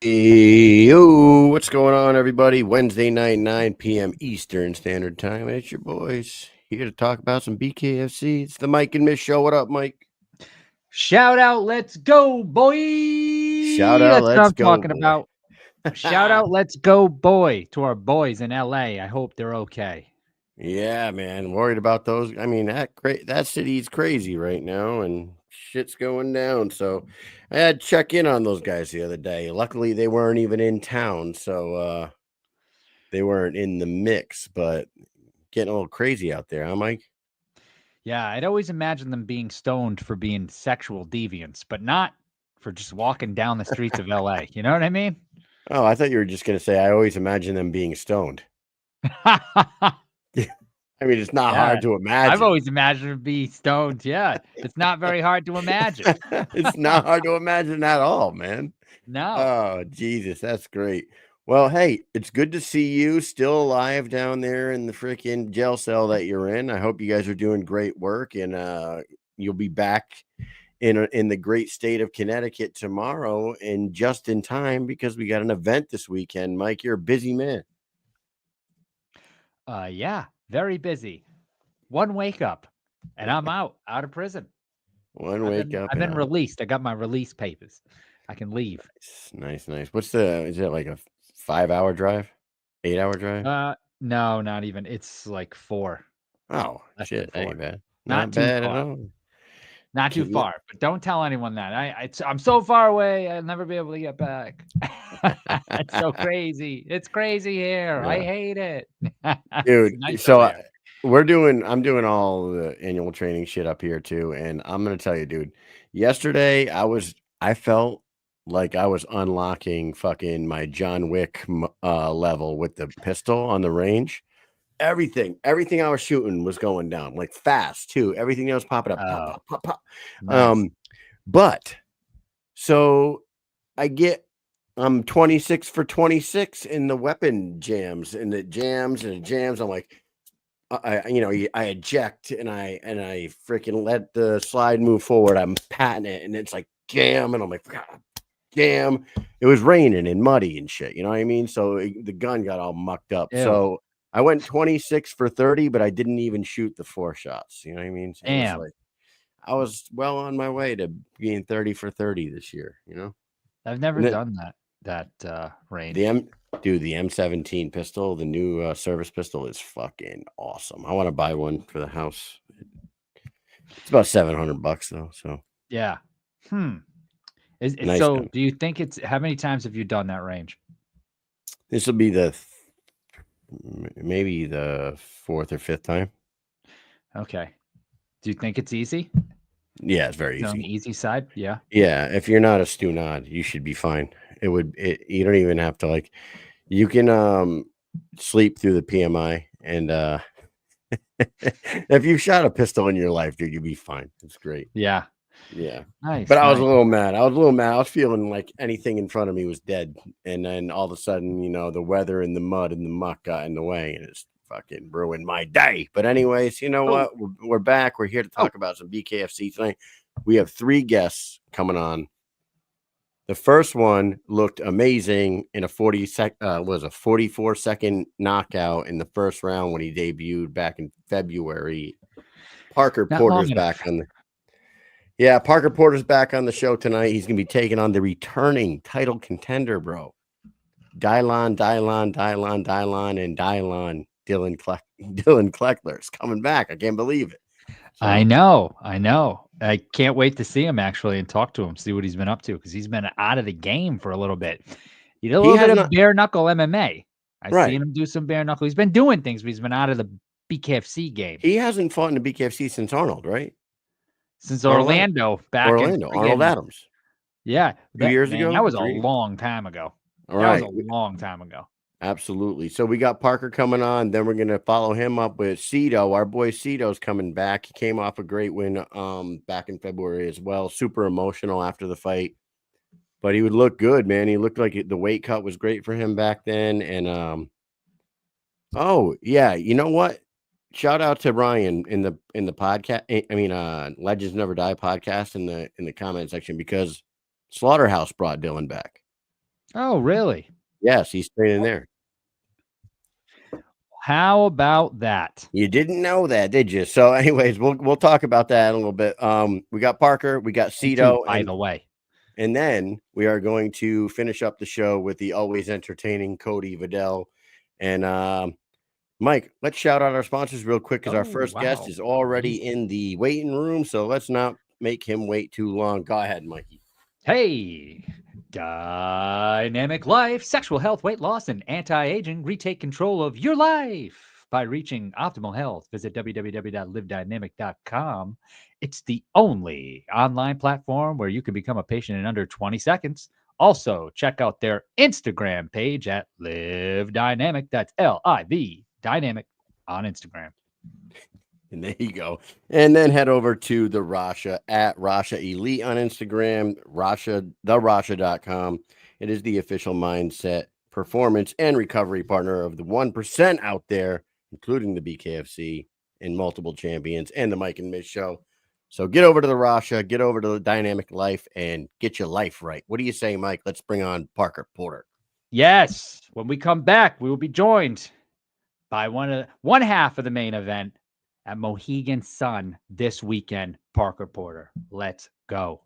Yo, what's going on, everybody? Wednesday night, 9 p.m. Eastern Standard Time. And it's your boys here to talk about some BKFC. It's the Mike and Mish show. What up, Mike? Shout out, let's go, boy. Shout out, That's what let's I'm go, talking boy. about. Shout out, let's go, boy, to our boys in LA. I hope they're okay. Yeah, man. Worried about those. I mean, that city's crazy right now, and shit's going down. So I had to check in on those guys the other day. Luckily, they weren't even in town, so they weren't in the mix, but getting a little crazy out there, huh, Mike? Yeah, I'd always imagine them being stoned for being sexual deviants, but not for just walking down the streets of LA. You know what I mean? Oh, I thought you were just going to say, I always imagine them being stoned. I mean, it's not hard to imagine. I've always imagined them being stoned. Yeah, it's not very hard to imagine. It's not hard to imagine at all, man. No. Oh, Jesus, that's great. Well, hey, it's good to see you still alive down there in the freaking jail cell that you're in. I hope you guys are doing great work, and you'll be back in the great state of Connecticut tomorrow, and just in time because we got an event this weekend. Mike, you're a busy man. Yeah, very busy. One wake up, and I'm out of prison. One wake up. I've been released. I got my release papers. I can leave. Nice. Is it like a 5-hour drive? 8-hour drive? No, not even. It's like 4. Oh, Less shit. than 4. Ain't bad. Not too bad far. at all. Not too far, but don't tell anyone that. I'm so far away, I'll never be able to get back. It's so crazy. It's crazy here. I hate it. Dude, nice so I'm doing all the annual training shit up here too, and I'm gonna tell you, dude, yesterday I felt like I was unlocking fucking my John Wick level with the pistol on the range. Everything I was shooting was going down like fast too. Everything that was popping up, pop, pop, pop, pop. Nice. But so I'm 26 for 26 in the weapon jams, and it jams. I'm like, I eject and I freaking let the slide move forward. I'm patting it, and it's like jam, and I'm like, God, damn. It was raining and muddy and shit. You know what I mean? So the gun got all mucked up. Ew. So I went 26 for 30, but I didn't even shoot the 4 shots. You know what I mean? So Damn. it was like, I was well on my way to being 30 for 30 this year. You know, I've never done that range. The M17 pistol, the new service pistol, is fucking awesome. I want to buy one for the house. It's about $700 though. So yeah. Nice So gun. do you think how many times have you done that range? This will be maybe the 4th or 5th time. Okay. Do you think it's easy? Yeah, it's very On easy. the easy side? Yeah. Yeah, if you're not a stunad, you should be fine. You don't even have to you can sleep through the PMI, and if you've shot a pistol in your life, dude, you'll be fine. It's great. Yeah. Yeah. Nice. But I was a little mad. I was feeling like anything in front of me was dead. And then all of a sudden, the weather and the mud and the muck got in the way, and it's fucking ruined my day. But anyways, you know what? We're back. We're here to talk about some BKFC tonight. We have 3 guests coming on. The first one looked amazing in a 44-second knockout in the first round when he debuted back in February. Parker Porter's back on Parker Porter's back on the show tonight. He's going to be taking on the returning title contender, bro. Dillon Cleckler is coming back. I can't believe it. So, I know. I can't wait to see him actually and talk to him, see what he's been up to, because he's been out of the game for a little bit. He did a little bit of bare knuckle MMA. I've seen him do some bare knuckle. He's been doing things, but he's been out of the BKFC game. He hasn't fought in the BKFC since Arnold, right? Since Orlando, Arnold Adams. Yeah. 2 years ago? That was a long time ago. All right. That was a long time ago. Absolutely. So we got Parker coming on. Then we're going to follow him up with Sito. Our boy Sito's coming back. He came off a great win back in February as well. Super emotional after the fight. But he would look good, man. He looked like the weight cut was great for him back then. And oh, yeah, you know what? Shout out to Ryan in the podcast. I mean, Legends Never Die podcast in the comment section, because Slaughterhouse brought Dillon back. Oh, really? Yes, he's training there. How about that? You didn't know that, did you? So, anyways, we'll talk about that in a little bit. We got Parker, we got Sito, By the way. And then we are going to finish up the show with the always entertaining Cody Vidal. And Mike, let's shout out our sponsors real quick because our first guest is already in the waiting room. So let's not make him wait too long. Go ahead, Mikey. Hey, Dynamic Life, sexual health, weight loss, and anti-aging. Retake control of your life by reaching optimal health. Visit www.livedynamic.com. It's the only online platform where you can become a patient in under 20 seconds. Also, check out their Instagram page at Live Dynamic. That's Liv Dynamic on Instagram. And there you go. And then head over to the Rasha at Rasha Elite on Instagram, Rasha.com. It is the official mindset, performance, and recovery partner of the 1% out there, including the BKFC and multiple champions and the Mike and Mish show. So get over to the Rasha, get over to the Dynamic Life, and get your life right. What do you say, Mike? Let's bring on Parker Porter. Yes. When we come back, we will be joined by one half of the main event at Mohegan Sun this weekend. Parker Porter. Let's go.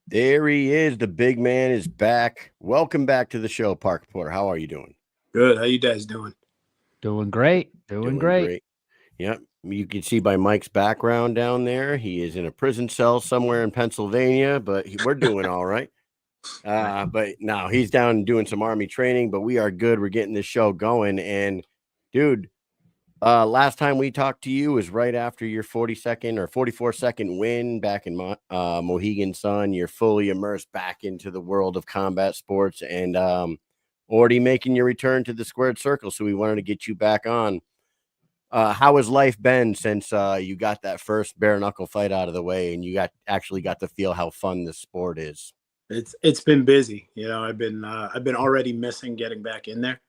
There he is. The big man is back. Welcome back to the show, Parker Porter. How are you doing? Good. How you guys doing? Doing great. Doing great. Yep. You can see by Mike's background down there. He is in a prison cell somewhere in Pennsylvania, but we're doing all right. But no, he's down doing some Army training, but we are good. We're getting this show going. And dude, last time we talked to you was right after your 40-second or 44-second win back in Mohegan Sun. You're fully immersed back into the world of combat sports and already making your return to the squared circle. So we wanted to get you back on. How has life been since you got that first bare knuckle fight out of the way and you actually got to feel how fun this sport is? It's been busy. You know, I've been already missing getting back in there.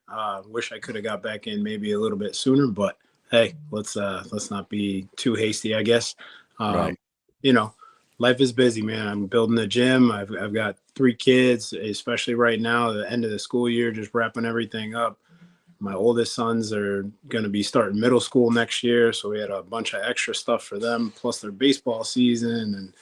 Wish I could have got back in maybe a little bit sooner, but hey, let's not be too hasty, I guess. Right. You know, life is busy, man. I'm building a gym. I've got 3 kids, especially right now, the end of the school year, just wrapping everything up. My oldest sons are going to be starting middle school next year, so we had a bunch of extra stuff for them, plus their baseball season and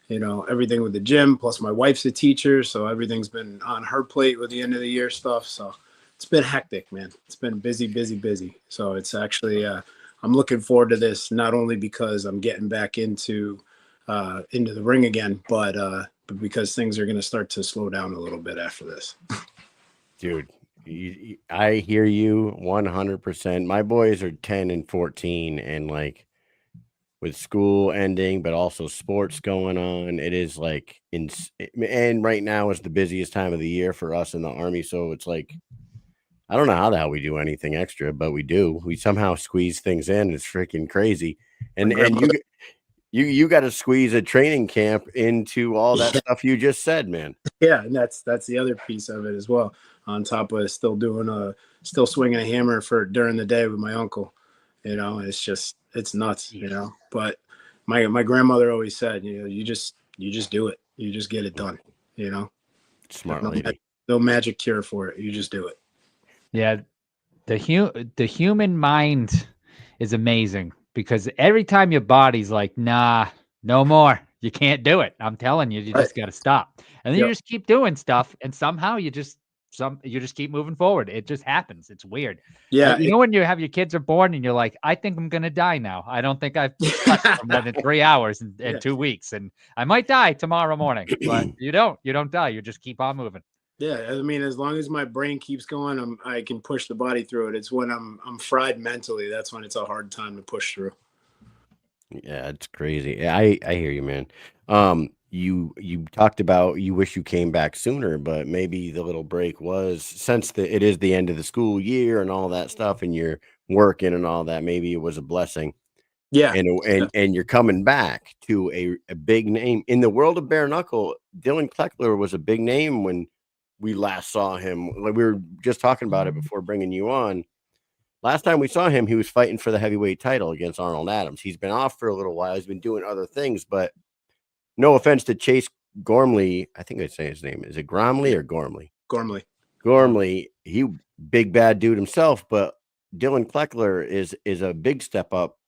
you know, everything with the gym, plus my wife's a teacher. So everything's been on her plate with the end of the year stuff. So it's been hectic, man. It's been busy, busy, busy. So it's actually, I'm looking forward to this, not only because I'm getting back into the ring again, but because things are going to start to slow down a little bit after this. Dude, I hear you 100%. My boys are 10 and 14 and like, with school ending, but also sports going on. It is like, and right now is the busiest time of the year for us in the Army. So it's like, I don't know how the hell we do anything extra, but we do. We somehow squeeze things in. It's freaking crazy. And you got to squeeze a training camp into all that stuff you just said, man. Yeah, and that's the other piece of it as well. On top of still swinging a hammer during the day with my uncle. You know, it's nuts, you know. But my grandmother always said, you know, you just do it. You just get it done, you know. Smart lady. No magic cure for it. You just do it. Yeah. The human mind is amazing because every time your body's like, nah, no more. You can't do it. I'm telling you, just got to stop. And then you just keep doing stuff and somehow you just keep moving forward. It just happens. It's weird. Yeah. Like, you know, when you have your kids are born and you're like, I think I'm going to die now. I don't think I've slept for more than 3 hours in 2 weeks. And I might die tomorrow morning, but you don't die. You just keep on moving. Yeah. I mean, as long as my brain keeps going, I can push the body through it. It's when I'm fried mentally. That's when it's a hard time to push through. Yeah, it's crazy. I hear you, man. you talked about you wish you came back sooner, but maybe the little break was since it is the end of the school year and all that stuff, and you're working and all that. Maybe it was a blessing. Yeah. And you're coming back to a big name in the world of bare knuckle. Dillon Cleckler was a big name when we last saw him. Like we were just talking about it before bringing you on. Last time we saw him, he was fighting for the heavyweight title against Arnold Adams. He's been off for a little while. He's been doing other things, but no offense to Chase Gormley. I think I'd say his name. Is it Gormley or Gormley? Gormley. He big bad dude himself, but Dillon Cleckler is a big step up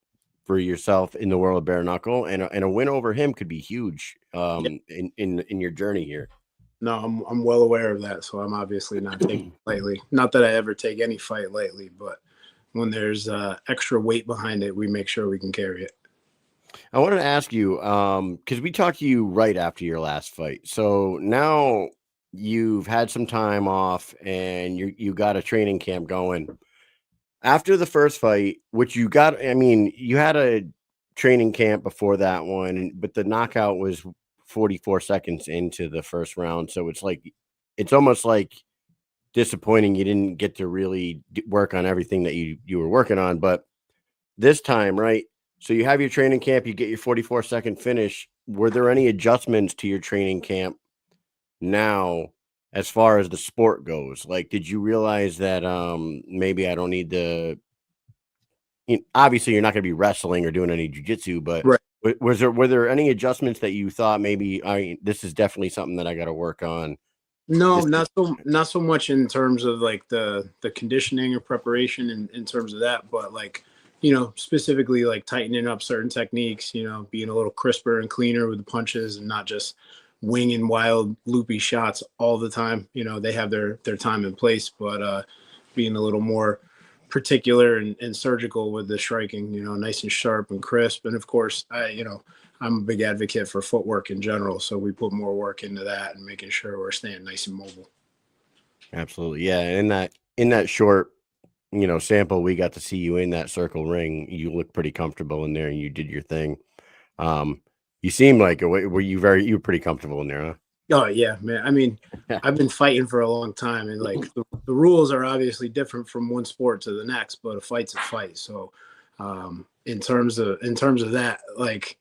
for yourself in the world of bare knuckle, and a win over him could be huge in your journey here. No, I'm well aware of that, so I'm obviously not taking it lightly. Not that I ever take any fight lightly, but when there's extra weight behind it, we make sure we can carry it. I wanted to ask you, because we talked to you right after your last fight. So now you've had some time off and you got a training camp going. After the first fight, which you got, I mean, you had a training camp before that one, but the knockout was 44 seconds into the first round. So it's almost like disappointing you didn't get to really work on everything that you were working on. But this time, right? So you have your training camp, you get your 44-second finish. Were there any adjustments to your training camp now as far as the sport goes? Like, did you realize that maybe I don't need to, obviously you're not going to be wressling or doing any jiu-jitsu, but right. were there any adjustments that you thought maybe this is definitely something that I got to work on? No, not so much in terms of like the conditioning or preparation in terms of that, but like, specifically like tightening up certain techniques, being a little crisper and cleaner with the punches and not just winging wild loopy shots all the time. They have their time and place, but being a little more particular and surgical with the striking, nice and sharp and crisp. And of course, I'm a big advocate for footwork in general. So we put more work into that and making sure we're staying nice and mobile. Absolutely. Yeah. And in that short, sample, we got to see you in that circle ring. You look pretty comfortable in there and you did your thing. You seem like you were pretty comfortable in there, huh? Oh yeah, man. I mean, I've been fighting for a long time, and like the rules are obviously different from one sport to the next, but a fight's a fight. So, in terms of that, like,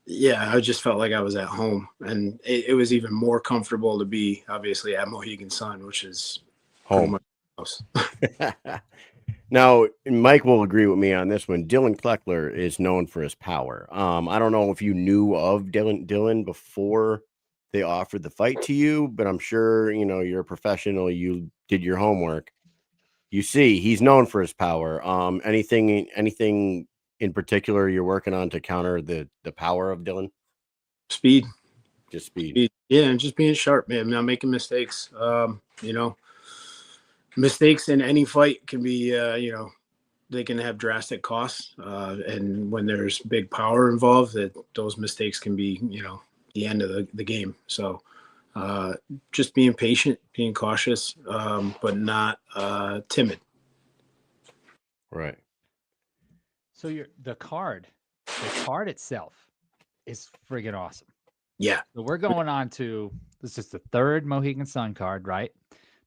yeah, I just felt like I was at home, and it was even more comfortable to be obviously at Mohegan Sun, which is home. House. Now, Mike will agree with me on this one. Dillon Cleckler is known for his power. I don't know if you knew of Dillon before they offered the fight to you, but I'm sure, you're a professional. You did your homework. You see, he's known for his power. Anything in particular you're working on to counter the power of Dillon? Speed. Just speed. Yeah, and just being sharp, man. Not making mistakes. Mistakes in any fight can be, they can have drastic costs. And when there's big power involved, those mistakes can be, the end of the game. So just being patient, being cautious, but not timid. Right. So the card itself is friggin' awesome. Yeah. So we're going on to, this is the third Mohegan Sun card, right?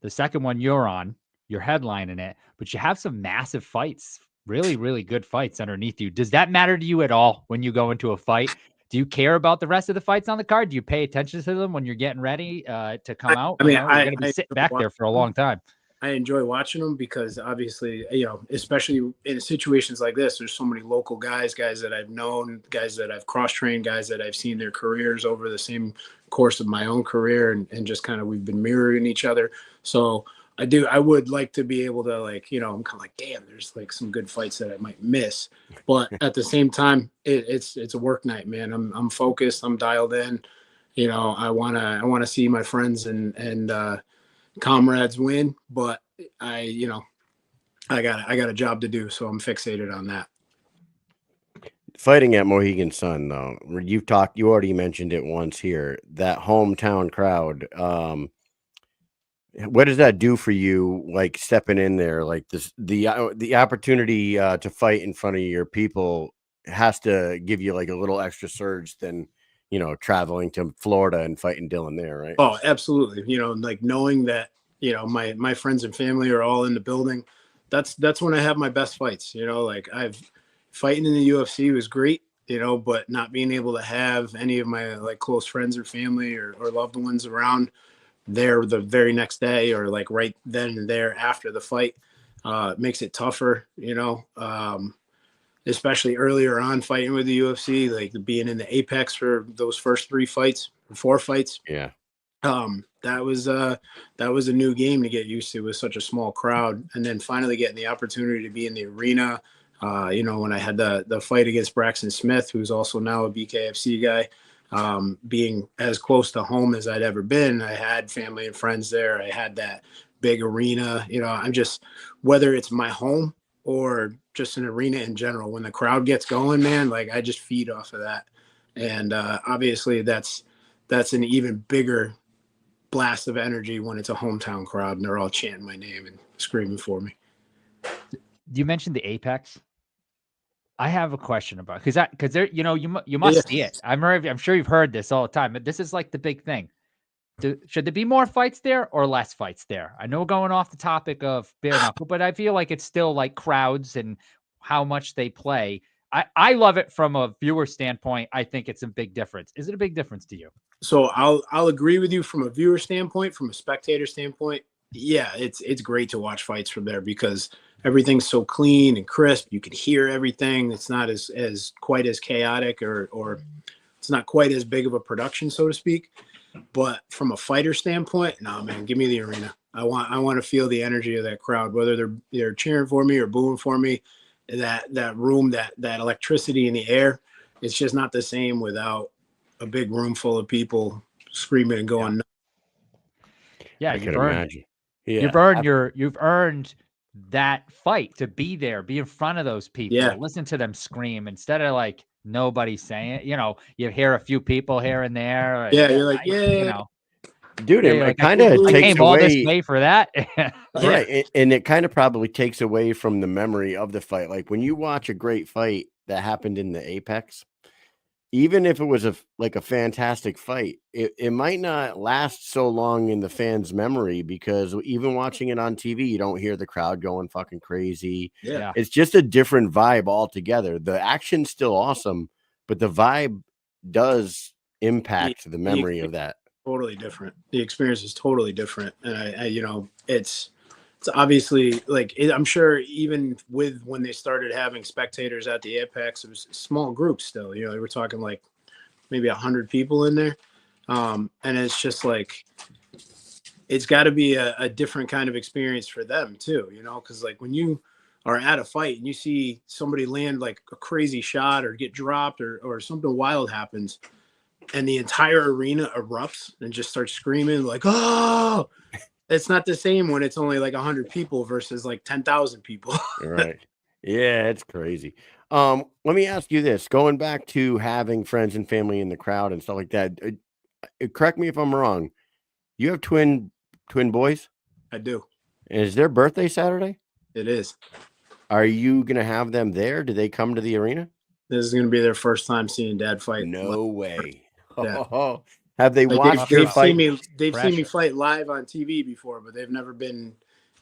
The second one you're on, you're headlining it, but you have some massive fights, really, really good fights underneath you. Does that matter to you at all when you go into a fight? Do you care about the rest of the fights on the card? Do you pay attention to them when you're getting ready to come out? I mean, you're going to be sitting back there for a long time. I enjoy watching them because obviously, especially in situations like this, there's so many local guys that I've known, guys that I've cross-trained, guys that I've seen their careers over the same course of my own career, and just kind of we've been mirroring each other. So I would like to be able to, like, I'm kind of like, damn, there's like some good fights that I might miss, but at the same time, it's a work night, man. I'm focused, I'm dialed in. I want to see my friends and comrades win, but I got a job to do, so I'm fixated on that. Fighting at Mohegan Sun, though, you already mentioned it once here, that hometown crowd. What does that do for you? Like stepping in there, like the opportunity to fight in front of your people has to give you like a little extra surge than traveling to Florida and fighting Dillon there, right? Oh, absolutely. Like knowing that, my friends and family are all in the building. That's when I have my best fights. Like fighting in the UFC was great, but not being able to have any of my like close friends or family or loved ones around there the very next day or like right then and there after the fight makes it tougher, especially earlier on fighting with the UFC, like being in the apex for those first 4 fights. Yeah. That was a new game to get used to with such a small crowd. And then finally getting the opportunity to be in the arena, when I had the fight against Braxton Smith, who's also now a BKFC guy, being as close to home as I'd ever been. I had family and friends there. I had that big arena, I'm just, whether it's my home or just an arena in general, when the crowd gets going, man, like I just feed off of that. And obviously that's an even bigger blast of energy when it's a hometown crowd and they're all chanting my name and screaming for me. You mentioned the Apex. I have a question about because there, you must see it. I'm sure you've heard this all the time, but this is like the big thing. Should there be more fights there or less fights there? I know we're going off the topic of bare knuckle, but I feel like it's still like crowds and how much they play. I love it from a viewer standpoint. I think it's a big difference. Is it a big difference to you? So I'll agree with you from a viewer standpoint, from a spectator standpoint. Yeah, it's great to watch fights from there because everything's so clean and crisp. You can hear everything. It's not as quite as chaotic or it's not quite as big of a production, so to speak. But from a fighter standpoint, no, man, give me the arena. I want to feel the energy of that crowd, whether they're cheering for me or booing for me. That room, that electricity in the air, it's just not the same without a big room full of people screaming and going. Yeah, you've earned you've earned that fight to be there, be in front of those people, listen to them scream instead of like nobody saying it. You hear a few people here and there. You're like, dude, it kind of I takes came all this away way for that. Right. And it kind of probably takes away from the memory of the fight. Like when you watch a great fight that happened in the Apex, even if it was a fantastic fight, it might not last so long in the fans' memory because even watching it on TV, you don't hear the crowd going fucking crazy. Yeah. It's just a different vibe altogether. The action's still awesome, but the vibe does impact the memory of that. Totally different. The experience is totally different. And it's obviously like, I'm sure even with when they started having spectators at the Apex, it was small groups still, they were talking like maybe 100 people in there. And it's just like, it's got to be a different kind of experience for them too, because like when you are at a fight and you see somebody land like a crazy shot or get dropped or something wild happens, and the entire arena erupts and just starts screaming like, oh, it's not the same when it's only like 100 people versus like 10,000 people. Right. Yeah, it's crazy. Let me ask you this, going back to having friends and family in the crowd and stuff like that. Correct me if I'm wrong. You have twin boys? I do. And is their birthday Saturday? It is. Are you going to have them there? Do they come to the arena? This is going to be their first time seeing Dad fight. No way. Yeah. Have they watched your fight? They've seen me fight live on TV before, but they've never been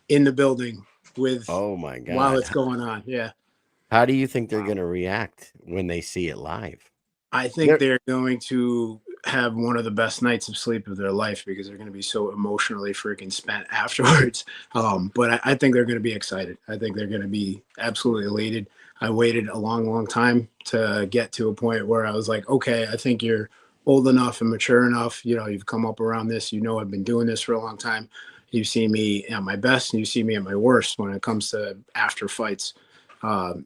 in the building with. Oh my God! While it's going on, yeah. How do you think they're going to react when they see it live? I think they're going to have one of the best nights of sleep of their life because they're going to be so emotionally freaking spent afterwards. But I think they're going to be excited. I think they're going to be absolutely elated. I waited a long, long time to get to a point where I was like, okay, I think you're old enough and mature enough. You've come up around this. I've been doing this for a long time. You've seen me at my best and you see me at my worst when it comes to after fights.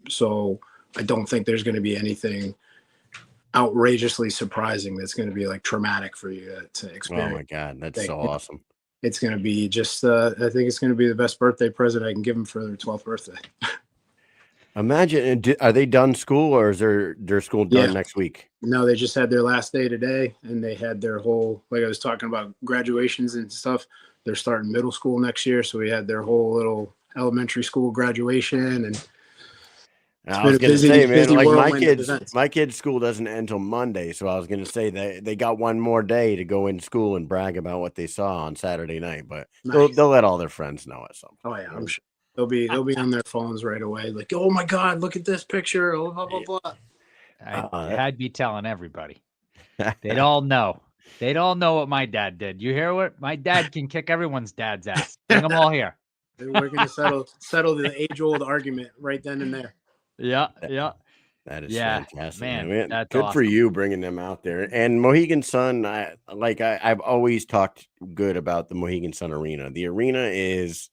So I don't think there's going to be anything outrageously surprising that's going to be like traumatic for you to experience. Oh my God, that's so awesome. It's going to be just, I think it's going to be the best birthday present I can give them for their 12th birthday. Imagine, are they done school or is their school done next week? No, they just had their last day today and they had their whole, like I was talking about graduations and stuff. They're starting middle school next year. So we had their whole little elementary school graduation and I was gonna say, man, like events. my kid's school doesn't end until Monday, so I was gonna say they got one more day to go in school and brag about what they saw on Saturday night, but they'll let all their friends know at some point. Oh yeah, I'm sure they'll be on their phones right away, like, oh my God, look at this picture, oh, blah blah blah. I had to be telling everybody. They'd all know. They'd all know what my dad did. You hear what my dad can kick everyone's dad's ass. Bring them all here. We're gonna settle the age-old argument right then and there. Yeah. That is fantastic, man. That's good awesome. for you bringing them out there. And Mohegan Sun, I've always talked good about the Mohegan Sun Arena. The arena is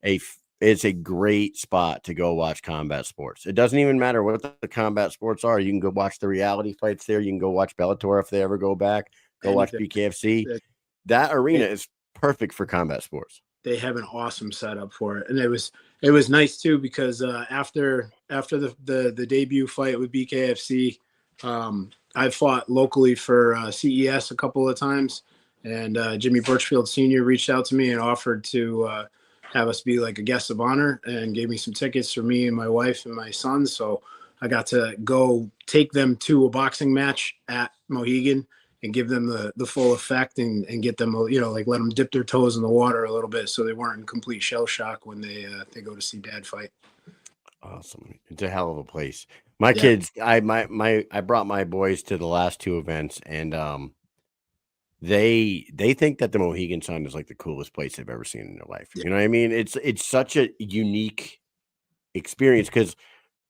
it's a great spot to go watch combat sports. It doesn't even matter what the combat sports are. You can go watch the reality fights there. You can go watch Bellator if they ever go back. Go watch BKFC. That arena is perfect for combat sports. They have an awesome setup for it, and it was nice too because after the debut fight with BKFC, I fought locally for CES a couple of times, and Jimmy Birchfield Sr. reached out to me and offered to have us be like a guest of honor, and gave me some tickets for me and my wife and my son. So I got to go take them to a boxing match at Mohegan and give them the full effect and get them, like let them dip their toes in the water a little bit so they weren't in complete shell shock when they go to see dad fight. Awesome. It's a hell of a place. My kids, I brought my boys to the last two events, and they think that the Mohegan Sun is like the coolest place they've ever seen in their life. You know what I mean? It's such a unique experience because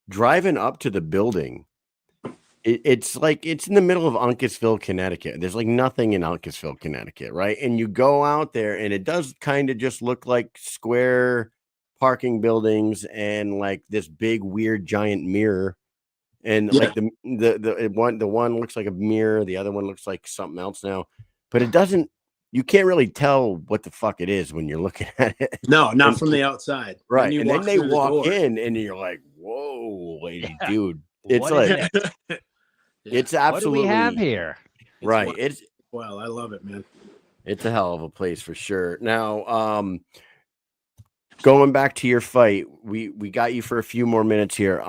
driving up to the building, it's like it's in the middle of Uncasville, Connecticut. There's like nothing in Uncasville, Connecticut, right? And you go out there, and it does kind of just look like square parking buildings and like this big weird giant mirror. And like the one looks like a mirror, the other one looks like something else now, but it doesn't. You can't really tell what the fuck it is when you're looking at it. No, not from the outside, right? And then they walk in, and you're like, "Whoa, lady, dude!" It's like it's absolutely. What do we have here? Right? I love it, man. It's a hell of a place for sure. Now, going back to your fight, we got you for a few more minutes here.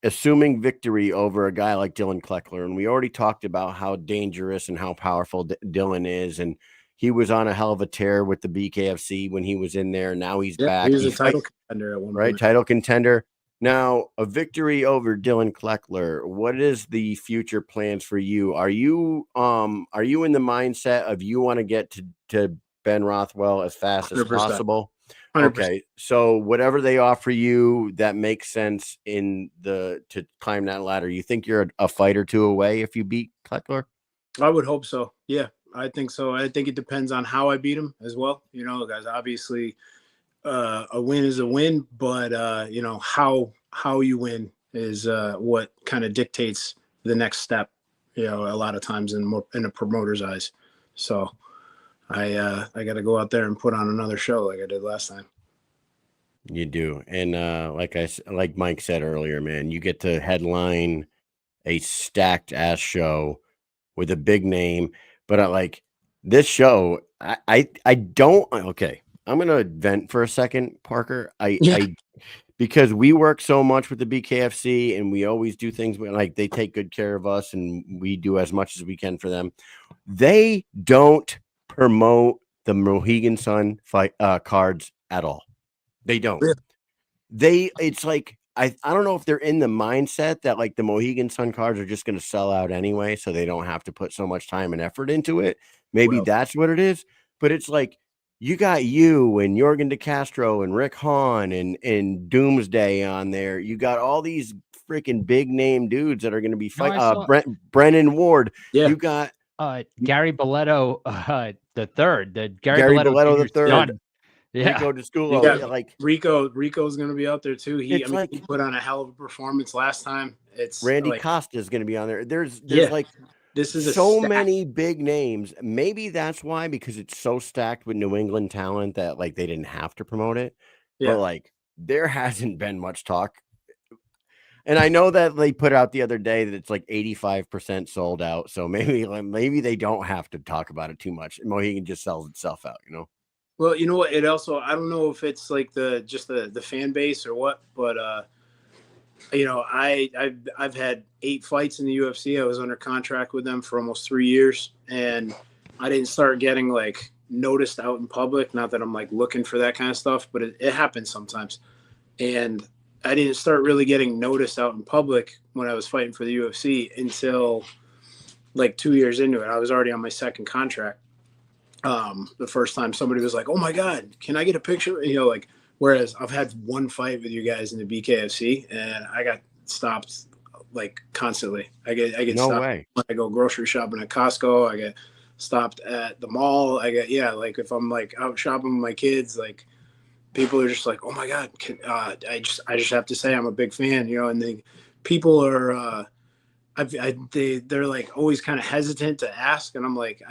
Assuming victory over a guy like Dillon Cleckler, and we already talked about how dangerous and how powerful Dillon is, and he was on a hell of a tear with the BKFC when he was in there. Now he's back. He was a title contender at one point. Right, title contender. Now, a victory over Dillon Cleckler. What is the future plans for you? Are you in the mindset of you want to get to Ben Rothwell as fast as 100%. possible? 100%. Okay, so whatever they offer you that makes sense to climb that ladder, you think you're a fight or two away if you beat Cleckler? I would hope so. Yeah, I think so. I think it depends on how I beat him as well. Guys, obviously a win is a win, but how you win is what kind of dictates the next step. A lot of times in a promoter's eyes. So I got to go out there and put on another show like I did last time. You do, and like Mike said earlier, man, you get to headline a stacked ass show with a big name. But like this show, I don't. Okay, I'm gonna vent for a second, Parker. Because we work so much with the BKFC, and we always do things like they take good care of us, and we do as much as we can for them. They don't promote the Mohegan Sun fight cards at all. They don't. Really? It's like I don't know if they're in the mindset that like the Mohegan Sun cards are just going to sell out anyway, so they don't have to put so much time and effort into it. Maybe that's what it is. But it's like you got you and Jorgen De Castro and Rick Hahn and Doomsday on there. You got all these freaking big name dudes that are going to be fighting. Brennan Ward. Yeah. You got Gary Boletto the third. Gary Boletto the third. Son. Yeah. Rico DeSculo, like Rico's going to be out there too. He put on a hell of a performance last time. It's Randy Costa is going to be on there. There's like this is so many big names. Maybe that's why, because it's so stacked with New England talent that like they didn't have to promote it. Yeah. But like there hasn't been much talk. And I know that they put out the other day that it's like 85% sold out. So maybe they don't have to talk about it too much. Mohegan just sells itself out, Well, you know what? It also, I don't know if it's like the fan base or what, but You know, I've had 8 fights in the UFC. I was under contract with them for almost 3 years, and I didn't start getting like noticed out in public. Not that I'm like looking for that kind of stuff, but it happens sometimes. And I didn't start really getting noticed out in public when I was fighting for the UFC until like 2 years into it. I was already on my second contract. The first time somebody was like, "Oh my God, can I get a picture?" You know, like, whereas I've had one fight with you guys in the BKFC and I got stopped like constantly. I get No stopped way. when I go grocery shopping at Costco. I get stopped at the mall. Like if I'm like out shopping with my kids, like people are just like, "Oh my God, I just have to say I'm a big fan," you know, and people are they're like always kind of hesitant to ask, and I'm like,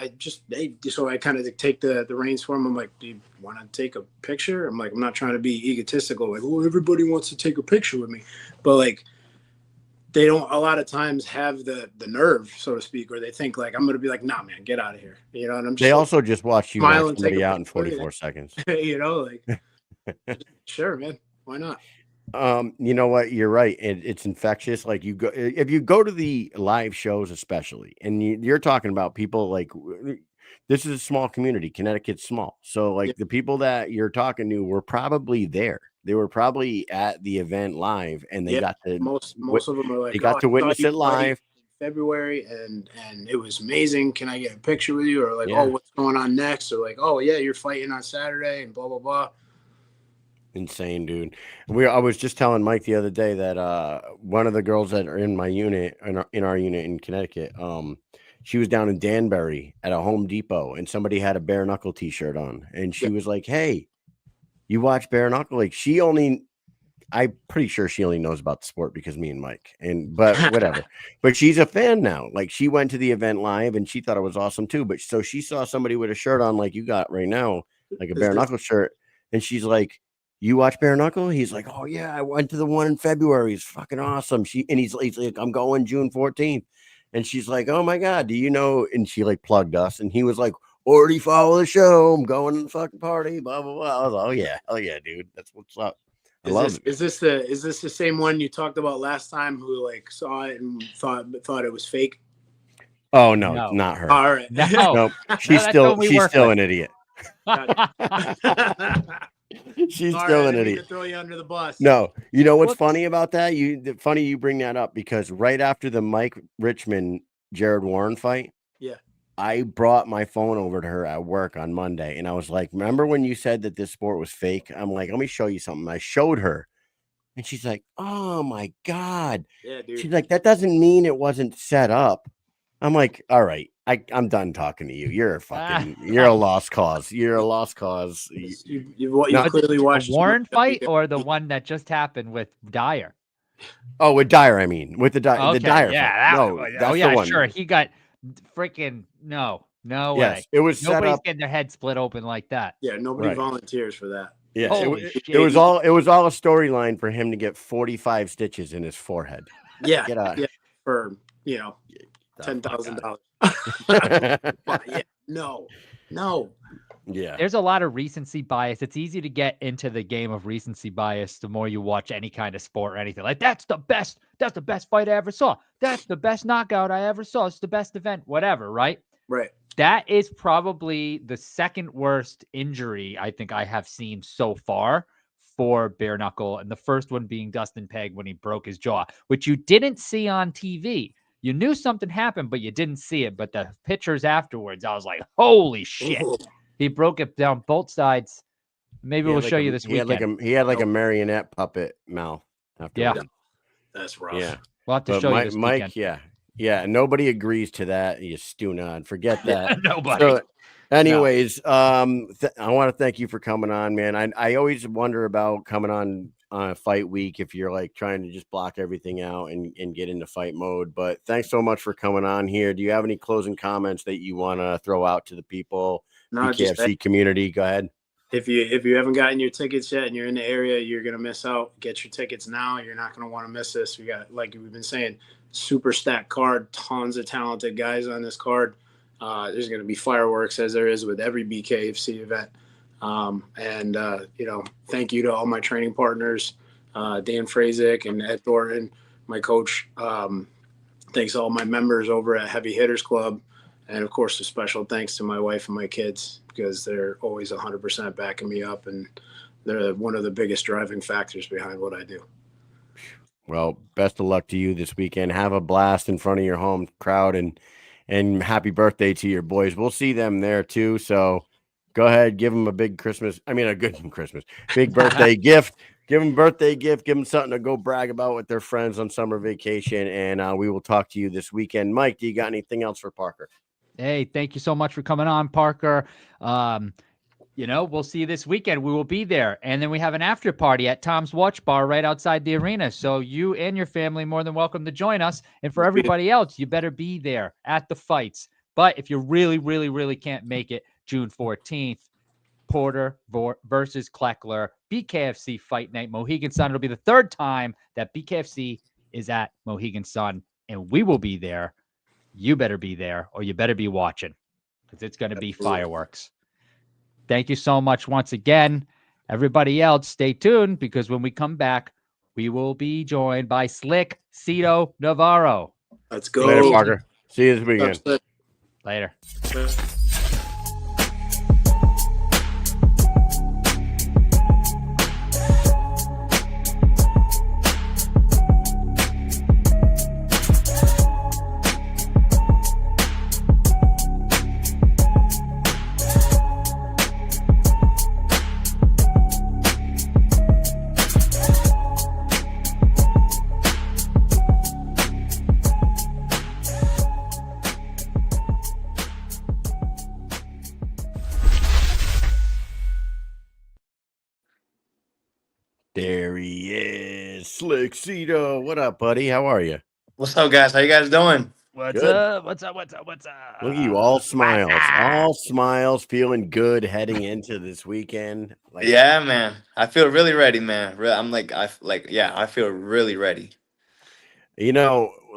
so I kind of take the reins for them. I'm like, "Do you want to take a picture?" I'm like, I'm not trying to be egotistical, like, "Oh, everybody wants to take a picture with me," but like they don't a lot of times have the nerve, so to speak, or they think like I'm gonna be like, "Nah, man, get out of here," you know. And I'm just They like, also just watched you smile knock and take somebody a out in picture, 44 seconds. you know, like sure, man, why not? You know what? You're right. It's infectious. Like if you go to the live shows, especially, and you're talking about people like this is a small community. Connecticut's small. So like Yeah. the people that you're talking to were probably there. They were probably at the event live and they got to, most of them are like, they "Oh, got to I saw witness you it fight live. in February and it was amazing. Can I get a picture with you?" Or like, Yeah. "Oh, what's going on next?" Or like, "Oh yeah, you're fighting on Saturday," and blah blah blah. Insane, dude. I was just telling Mike the other day that one of the girls that are in my unit in our unit in Connecticut, she was down in Danbury at a Home Depot and somebody had a bare knuckle t-shirt on and she was like, "Hey, you watch bare knuckle?" Like I'm pretty sure she only knows about the sport because me and Mike, but whatever. But she's a fan now. Like she went to the event live and she thought it was awesome too. But so she saw somebody with a shirt on like you got right now, like a bare knuckle shirt, and she's like, "You watch bare knuckle?" He's like, "Oh yeah, I went to the one in February. It's fucking awesome." He's like, "I'm going June 14th," and she's like, "Oh my God, do you know?" And she like plugged us, and he was like, "Already follow the show. I'm going to the fucking party." Blah blah blah. I was like, "Oh yeah, dude, that's what's up." I love it. Is this the same one you talked about last time who like saw it and thought it was fake? Oh no, No. not her. All right. No, Nope. She's still an idiot. She's Sorry, still I an didn't mean idiot. to throw you under the bus. No, you know what's funny about that? Funny you bring that up because right after the Mike Richmond Jared Warren fight, Yeah. I brought my phone over to her at work on Monday and I was like, "Remember when you said that this sport was fake?" I'm like, "Let me show you something." I showed her and she's like, "Oh my God." Yeah, dude. She's like, "That doesn't mean it wasn't set up." I'm like, "All right, I'm done talking to you. You're a lost cause. You're a lost cause." You Not- clearly watched the Warren fight or the one that just happened with Dyer? Oh, with Dyer, I mean, with the Dyer, the Okay, Dyer yeah, fight. No, that's the one. sure. He got freaking no Yes, way. it was set Nobody's up. getting their head split open like that. Yeah, nobody Right. volunteers for that. Yeah, Holy shit. it was all a storyline for him to get 45 stitches in his forehead. Yeah, Get out. yeah, for The $10,000. Yeah, no. Yeah. There's a lot of recency bias. It's easy to get into the game of recency bias the more you watch any kind of sport or anything. Like that's the best fight I ever saw. That's the best knockout I ever saw. It's the best event, whatever, right? Right. That is probably the second worst injury I think I have seen so far for bare knuckle. And the first one being Dustin Pegg when he broke his jaw, which you didn't see on TV. You knew something happened, but you didn't see it. But the pictures afterwards, I was like, holy shit. Ooh. He broke it down both sides. Maybe we'll show you this weekend. He had like a marionette puppet mouth afterwards. Yeah. That's rough. Yeah. We'll have to But show you this Mike, weekend. yeah, nobody agrees to that. You Stunad, forget that. Nobody. So, anyways, I want to thank you for coming on, man. I always wonder about coming on fight week if you're like trying to just block everything out and get into fight mode. But thanks so much for coming on here. Do you have any closing comments that you want to throw out to the people, BKFC community? Go ahead. If you haven't gotten your tickets yet and you're in the area, you're gonna miss out. Get your tickets now. You're not gonna want to miss this. We got, like we've been saying, super stacked card, tons of talented guys on this card. There's gonna be fireworks as there is with every BKFC event. Thank you to all my training partners. Dan Frazick and Ed Thornton, my coach. Thanks to all my members over at Heavy Hitters Club. And, of course, a special thanks to my wife and my kids because they're always 100% backing me up. And they're one of the biggest driving factors behind what I do. Well, best of luck to you this weekend. Have a blast in front of your home crowd, and happy birthday to your boys. We'll see them there too. So go ahead, give them a big big birthday gift. Give them a birthday gift. Give them something to go brag about with their friends on summer vacation. And we will talk to you this weekend. Mike, do you got anything else for Parker? Hey, thank you so much for coming on, Parker. We'll see you this weekend. We will be there. And then we have an after party at Tom's Watch Bar right outside the arena. So you and your family more than welcome to join us. And for everybody else, you better be there at the fights. But if you really, really, really can't make it, June 14th, Porter versus Cleckler, BKFC Fight Night, Mohegan Sun. It'll be the third time that BKFC is at Mohegan Sun, and we will be there. You better be there, or you better be watching, because it's going to be fireworks. Thank you so much once again. Everybody else, stay tuned, because when we come back, we will be joined by Slick Sito Navarro. Let's go. Later, Parker. See you this weekend. Later. There he is, Slick Cito. What up, buddy? How are you? What's up, guys? How you guys doing? What's up? What's up? Look at you, all smiles, feeling good heading into this weekend. Yeah, man. I feel really ready, man. I feel really ready.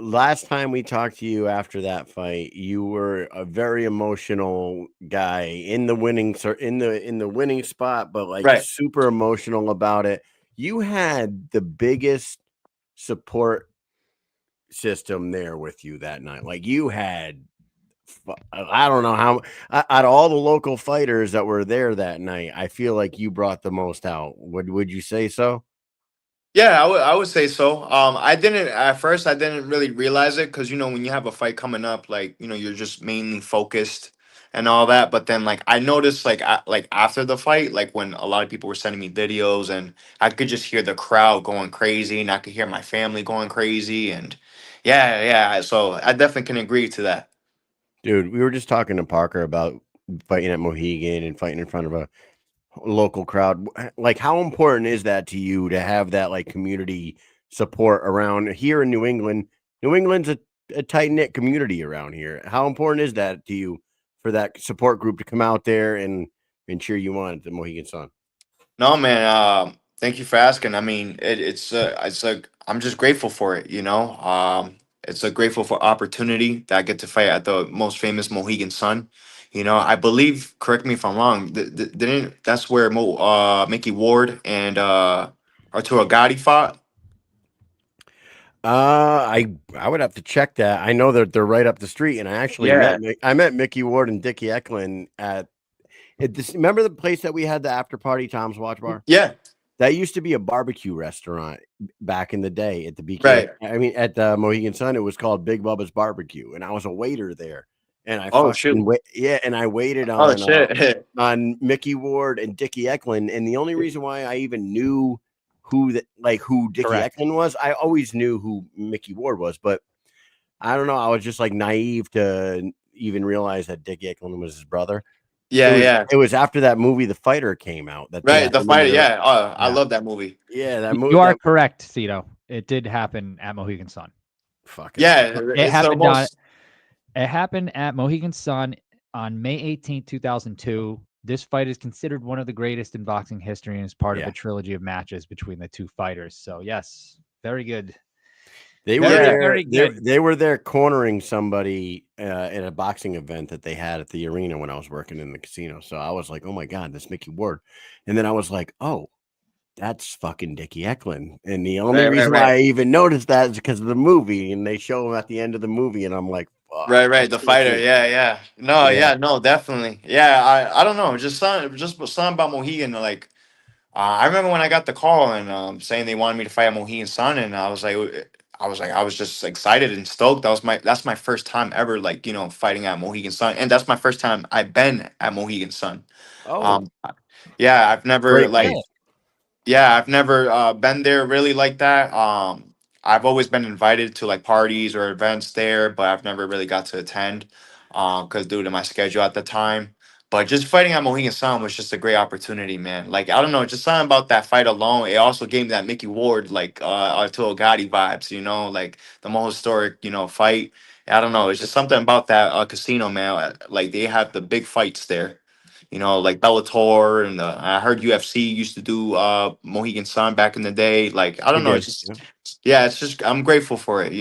Last time we talked to you after that fight, you were a very emotional guy in the winning spot, but super emotional about it. You had the biggest support system there with you that night. Like, you had, I don't know how, out of all the local fighters that were there that night, I feel like you brought the most out. Would you say so? Yeah, I would say so. At first I didn't really realize it, because when you have a fight coming up, you're just mainly focused and all that. But then I noticed after the fight, when a lot of people were sending me videos, and I could just hear the crowd going crazy, and I could hear my family going crazy, and yeah. So I definitely can agree to that. Dude, we were just talking to Parker about fighting at Mohegan and fighting in front of a local crowd. Like, how important is that to you to have that community support around here in New England? New England's a tight-knit community around here. How important is that to you for that support group to come out there and cheer you on at the Mohegan Sun? No, man. Thank you for asking. I mean, it's I'm just grateful for it. It's a grateful for opportunity that I get to fight at the most famous Mohegan Sun. I believe, correct me if I'm wrong, that's where Mickey Ward and Arturo Gatti fought? I would have to check that. I know that they're right up the street, and I actually met Mickey Ward and Dickie Eklund at remember the place that we had the after party, Tom's Watch Bar? Yeah. That used to be a barbecue restaurant back in the day at the BK. Right. I mean, at the Mohegan Sun, it was called Big Bubba's Barbecue, and I was a waiter there. And I I waited on Mickey Ward and Dickie Eklund. And the only reason why I even knew who Dickie Eklund was, I always knew who Mickey Ward was, but I don't know. I was just naive to even realize that Dickie Eklund was his brother. It was after that movie, The Fighter, came out. The Fighter. Yeah. I love that movie. Yeah, that movie. You are correct, Cito. It did happen at Mohegan Sun. It happened at Mohegan Sun on May 18, 2002. This fight is considered one of the greatest in boxing history and is part of a trilogy of matches between the two fighters. So, yes, very good. They were there cornering somebody in a boxing event that they had at the arena when I was working in the casino. So I was like, oh my God, that's Mickey Ward. And then I was like, oh, that's fucking Dickie Eklund. And the only reason why I even noticed that is because of the movie, and they show him at the end of the movie, and I'm like, fuck. Right. The fighter. Yeah. No, definitely. Yeah, I don't know. Just something about Mohegan. Like, I remember when I got the call and saying they wanted me to fight at Mohegan Sun, and I was just excited and stoked. That's my first time ever, like, fighting at Mohegan Sun, and that's my first time I've been at Mohegan Sun. Oh, Yeah, I've never great like. place. Yeah, I've never been there really like that. I've always been invited to like parties or events there, but I've never really got to attend because due to my schedule at the time. But just fighting at Mohegan Sun was just a great opportunity, man. Like, I don't know, just something about that fight alone. It also gave me that Mickey Ward, like Arturo Gatti vibes, like the most historic, fight. I don't know. It's just something about that casino, man. Like, they have the big fights there, like Bellator, and I heard UFC used to do Mohegan Sun back in the day. Like, I don't know, it's just it's just I'm grateful for it.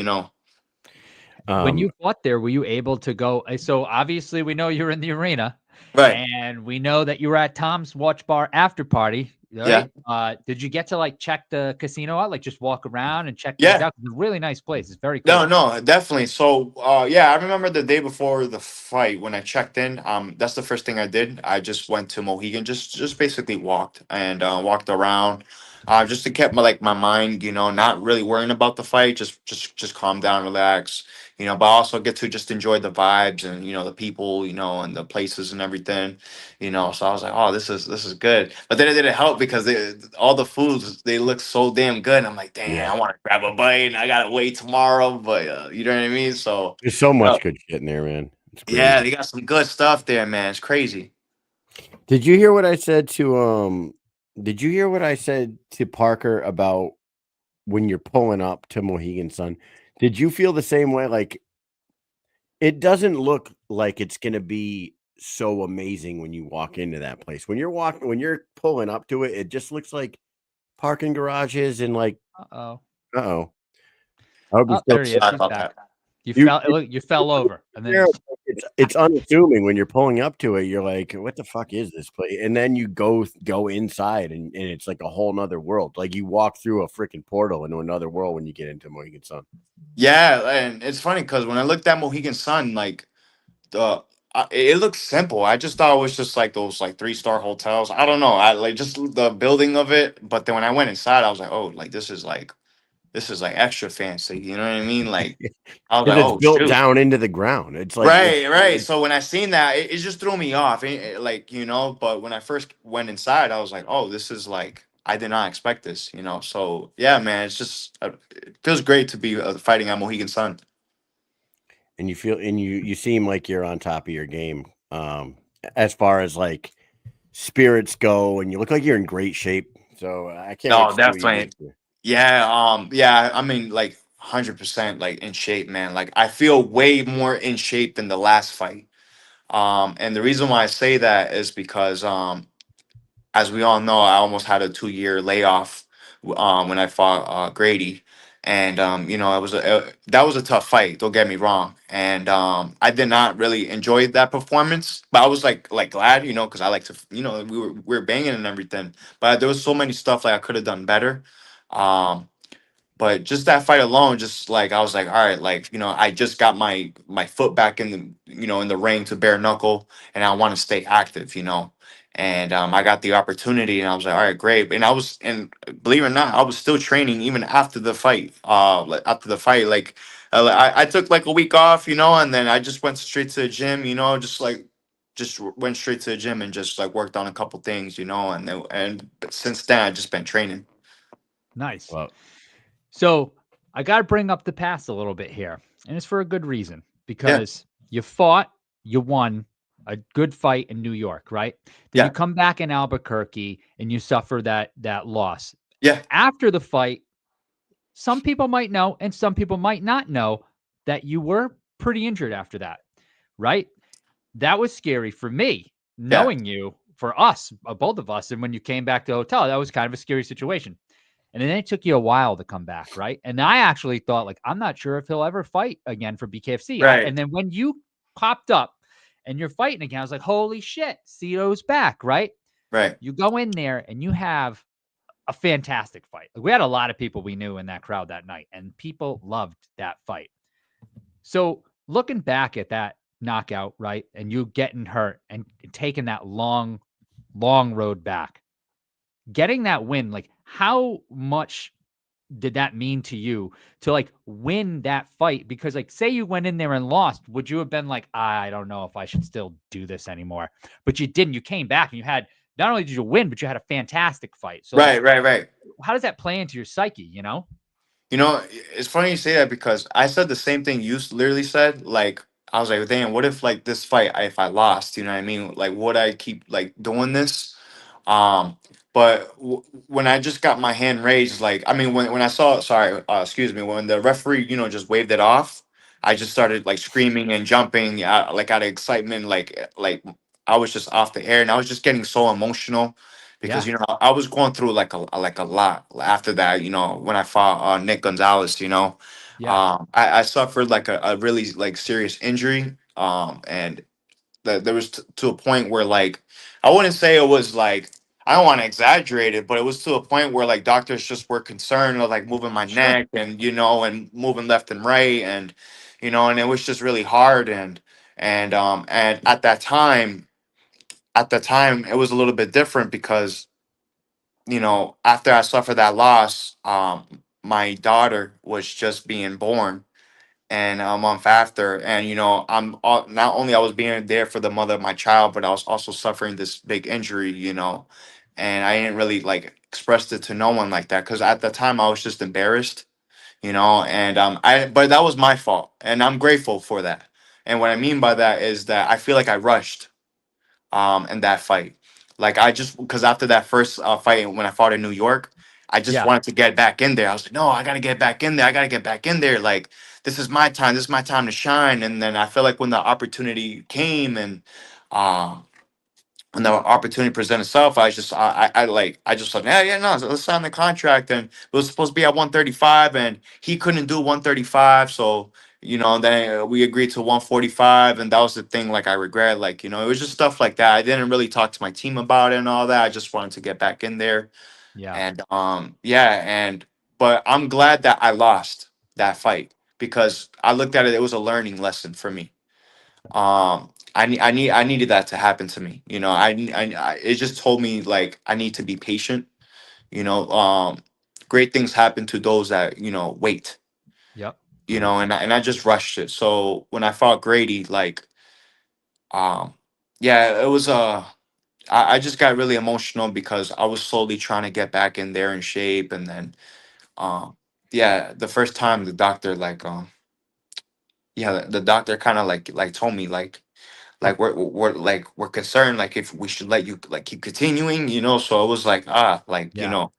When you fought there, were you able to go? So obviously, we know you're in the arena, right? And we know that you were at Tom's Watch Bar after party. Right? Yeah. Did you get to like check the casino out, like just walk around and check things out? It's a really nice place. It's very cool. No, definitely. So, I remember the day before the fight when I checked in. That's the first thing I did. I just went to Mohegan, just basically walked and walked around, just to keep my mind, not really worrying about the fight. Just calm down, relax, but also get to just enjoy the vibes and the people, and the places and everything. So I was like, oh, this is good. But then it didn't help because all the foods, they look so damn good. I'm like, damn, I want to grab a bite and I gotta wait tomorrow. But you know what I mean? So there's so much good shit in there, man. Yeah, they got some good stuff there, man. It's crazy. Did you hear what I said to Did you hear what I said to Parker about when you're pulling up to Mohegan Sun? Did you feel the same way? Like, it doesn't look like it's gonna be so amazing when you walk into that place. When you're pulling up to it, it just looks like parking garages and like, I hope there he is. He's back. You fell over, and then it's unassuming when you're pulling up to it. You're like, what the fuck is this place? And then you go inside, and it's like a whole nother world. Like, you walk through a freaking portal into another world when you get into Mohegan Sun. Yeah, and it's funny because when I looked at Mohegan Sun, like it looked simple. I just thought it was just like those like 3-star hotels. I don't know. I like just the building of it. But then when I went inside, I was like, oh, like this is like extra fancy. You know what I mean? Like, I was like, it's oh, built shoot. down into the ground. It's like right. So when I seen that, it just threw me off. Like, but when I first went inside, I was like, oh, this is like, I did not expect this. So yeah, man, it's just it feels great to be fighting at Mohegan Sun. And you seem like you're on top of your game, as far as like spirits go, and you look like you're in great shape. So I can't. No, definitely. Yeah. I mean, like 100%, like in shape, man. Like, I feel way more in shape than the last fight. And the reason why I say that is because as we all know, I almost had a 2-year layoff when I fought Grady, and that was a tough fight. Don't get me wrong, and I did not really enjoy that performance, but I was like glad, because I like to, we were banging and everything, but there was so many stuff like I could have done better. But just that fight alone, just like I was like, all right, like, I just got my foot back in the, in the ring to bare knuckle, and I want to stay active, And I got the opportunity, and I was like, all right, great. And believe it or not, I was still training even after the fight. Like I took like a week off, and then I just went straight to the gym, just went straight to the gym and just like worked on a couple things, and since then I just been training. Nice. Wow. So I got to bring up the past a little bit here, and it's for a good reason, because you fought, you won a good fight in New York, right? Then you come back in Albuquerque and you suffer that loss. Yeah. After the fight, some people might know and some people might not know that you were pretty injured after that, right? That was scary for me, knowing you, for us, both of us. And when you came back to the hotel, that was kind of a scary situation. And then it took you a while to come back, right? And I actually thought, like, I'm not sure if he'll ever fight again for BKFC. Right. And then when you popped up and you're fighting again, I was like, holy shit, Sito's back, right? Right. You go in there and you have a fantastic fight. We had a lot of people we knew in that crowd that night, and people loved that fight. So looking back at that knockout, right, and you getting hurt and taking that long road back, getting that win, like how much did that mean to you to like win that fight? Because like, say you went in there and lost, would you have been like, I don't know if I should still do this anymore? But you didn't. You came back and you had, not only did you win, but you had a fantastic fight. So Right, like, right. how does that play into your psyche? You know? You know, it's funny you say that because I said the same thing you literally said. Like, I was like, damn, what if like this fight, if I lost, you know what I mean? Like, would I keep like doing this? Um, but when I just got my hand raised, like, I mean, when I saw, sorry, excuse me, when the referee, you know, just waved it off, I just started like screaming and jumping, like out of excitement, like I was just off the air, and I was just getting so emotional because Yeah. you know I was going through like a lot after that. You know, when I fought Nick Gonzalez, you know, Yeah. I suffered like a really like serious injury, and that there was to a point where like I wouldn't say it was like I don't want to exaggerate it, but it was to a point where like doctors just were concerned of like moving my Sure. neck and you know and moving left and right and you know and it was just really hard and at that time it was a little bit different because you know after I suffered that loss my daughter was just being born and a month after and you know not only I was being there for the mother of my child but I was also suffering this big injury you know and I didn't really like express it to no one like that because at the time I was just embarrassed you know and I but that was my fault and I'm grateful for that and what I mean by that is that I feel like I rushed in that fight. Like I just because after that first fight when I fought in New York, I just Yeah. wanted to get back in there. I was like, no, I gotta get back in there. I gotta get back in there. Like this is my time. This is my time to shine. And then I feel like when the opportunity came and um when the opportunity presented itself, I just thought, yeah, no, let's sign the contract. And it was supposed to be at 135, and he couldn't do 135. So, you know, then we agreed to 145, and that was the thing. Like I regret, like you know, it was just stuff like that. I didn't really talk to my team about it and all that. I just wanted to get back in there, Yeah. and yeah, and but I'm glad that I lost that fight because I looked at it. It was a learning lesson for me I needed that to happen to me you know it just told me like I need to be patient you know great things happen to those that you know wait Yep. you know and I just rushed it so when I fought Grady like um yeah it was I just got really emotional because I was slowly trying to get back in there in shape and then um yeah the first time the doctor like yeah the doctor kind of like told me like we're like we're concerned like if we should let you like keep continuing you know so it was like like you Yeah. know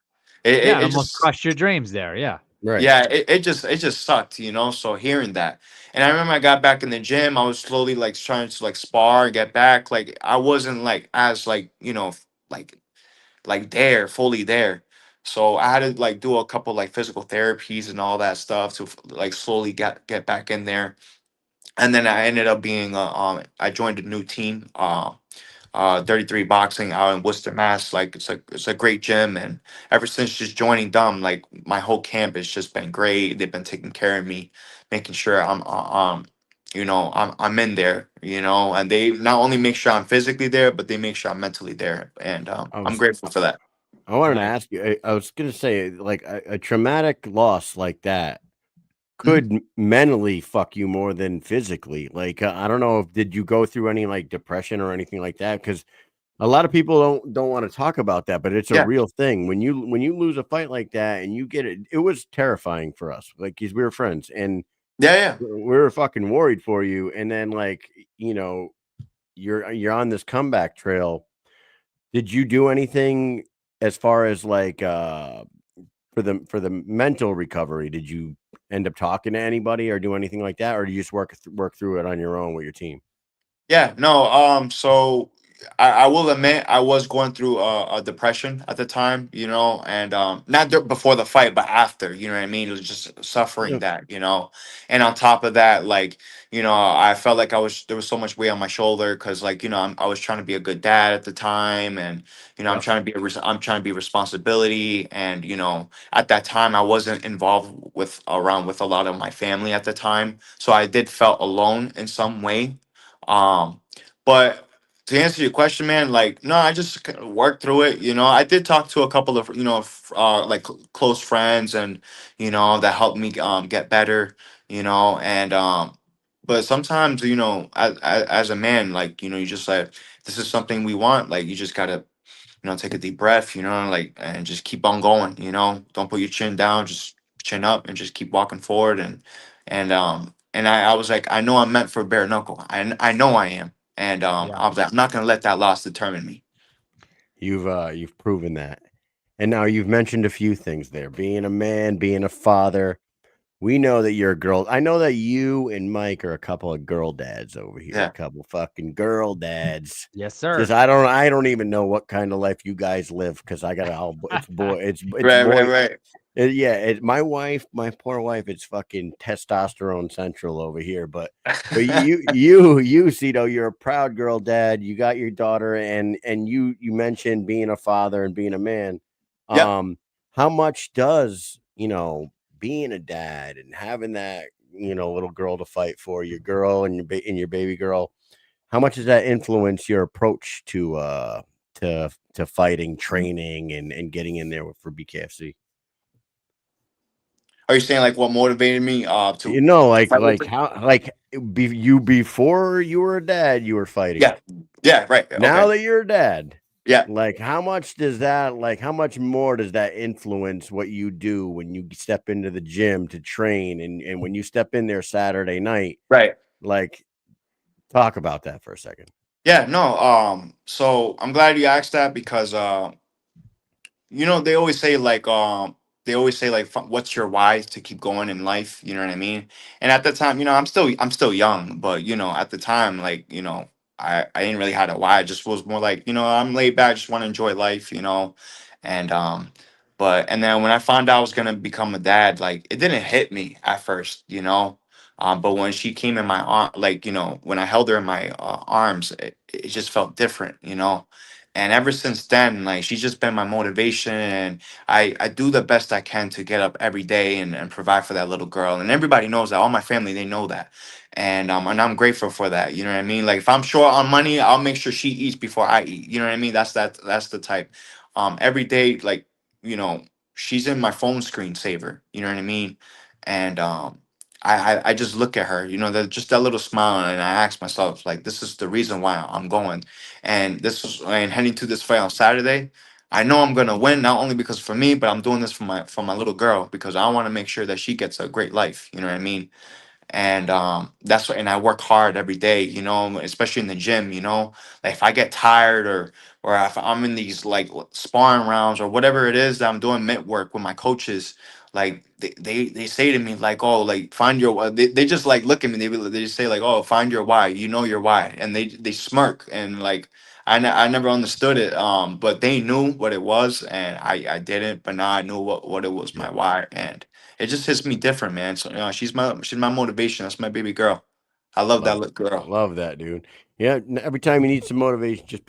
Yeah. It it almost just crushed your dreams there. Yeah. Right. yeah it just sucked you know so hearing that and I remember I got back in the gym I was slowly like trying to like spar and get back like I wasn't like as like you know like there fully there so I had to like do a couple like physical therapies and all that stuff to like slowly get back in there and then I ended up being I joined a new team 33 boxing out in Worcester, Mass. Like it's a great gym, and ever since just joining them, like my whole camp has just been great. They've been taking care of me, making sure I'm you know I'm in there, you know, and they not only make sure I'm physically there, but they make sure I'm mentally there, and I I'm was grateful for that. I wanted to Nice. ask you. I was going to say, like a traumatic loss like that Mhm. could mentally fuck you more than physically. Like I don't know if did you go through any like depression or anything like that? Because a lot of people don't want to talk about that, but it's a Yeah, real thing. When you lose a fight like that and you get it, it was terrifying for us. Like 'cause we were friends and yeah. we were fucking worried for you. And then like you know you're on this comeback trail. Did you do anything as far as like for the mental recovery? Did you end up talking to anybody or do anything like that, or do you just work through it on your own with your team? Yeah, no. So I will admit I was going through a depression at the time, you know, and not before the fight, but after, you know what I mean? It was just suffering Yeah. that, you know, and on top of that, like, you know, I felt like there was so much weight on my shoulder because, like, you know, I was trying to be a good dad at the time, and you know, Yep. I'm trying to be responsibility, and you know, at that time I wasn't involved with a lot of my family at the time, so I did felt alone in some way. Um, but to answer your question, man, like, no, I just worked through it. You know, I did talk to a couple of, you know, like close friends, and you know, that helped me get better. You know, and but sometimes, you know, as a man, like, you know, you just like, this is something we want. Like, you just gotta, you know, take a deep breath, you know, like, and just keep on going. You know, don't put your chin down, just chin up, and just keep walking forward. And I was like, I know I'm meant for bare knuckle. I know I am. And Yeah. I was like, I'm not gonna let that loss determine me. You've proven that. And now you've mentioned a few things there. Being a man, being a father. We know that you're a girl. I know that you and Mike are a couple of girl dads over here. A Yeah. couple fucking girl dads. Yes, Just sir. I don't even know what kind of life you guys live because I got all it's boy it's Right, right, boy right. yeah, my wife, my poor wife, it's fucking testosterone central over here. But you, Cito, you're a proud girl dad. You got your daughter, and you mentioned being a father and being a man. Yep. How much does being a dad and having that little girl to fight for, your girl and your baby girl? How much does that influence your approach to fighting, training, and getting in there for BKFC? Are you saying like what motivated me You know, to like fight with like it? how like you before you were a dad, you were fighting. Yeah. Yeah, right. Now Okay. that you're a dad, Yeah. like how much more does that influence what you do when you step into the gym to train and when you step in there Saturday night? Right. Like, talk about that for a second. Yeah, no. So I'm glad you asked that because you know, they always say like what's your why to keep going in life, you know what I mean? And at the time, you know, I'm still young, but you know, at the time, like, you know, I didn't really have a why. I just was more like, you know, I'm laid back, just want to enjoy life, you know. And and then when I found out I was gonna become a dad, like it didn't hit me at first, you know. But when she came in my arm, like, you know, when I held her in my arms, it just felt different, you know. And ever since then, like, she's just been my motivation, and I do the best I can to get up every day and provide for that little girl. And everybody knows that. All my family, they know that. And I'm grateful for that. You know what I mean? Like, if I'm short on money, I'll make sure she eats before I eat. You know what I mean? That's the type. Every day, like, you know, she's in my phone screensaver. You know what I mean? And I just look at her, you know, just that little smile, and I ask myself, like, this is the reason why I'm going. And heading to this fight on Saturday, I know I'm gonna win, not only because for me, but I'm doing this for my little girl, because I want to make sure that she gets a great life. You know what I mean? And that's what, and I work hard every day, you know, especially in the gym, you know. Like, if I get tired, or if I'm in these like sparring rounds or whatever it is that I'm doing mitt work with my coaches, like they say to me like, oh, like, find your why. They just like look at me, they just say like, oh, find your why, you know, your why. And they smirk, and like, I never understood it, but they knew what it was, and I didn't, but now I knew what it was, my why. And it just hits me different, man. So, you know, she's my motivation. That's my baby girl. I love that Love, little girl. love that, dude. Yeah, every time you need some motivation, just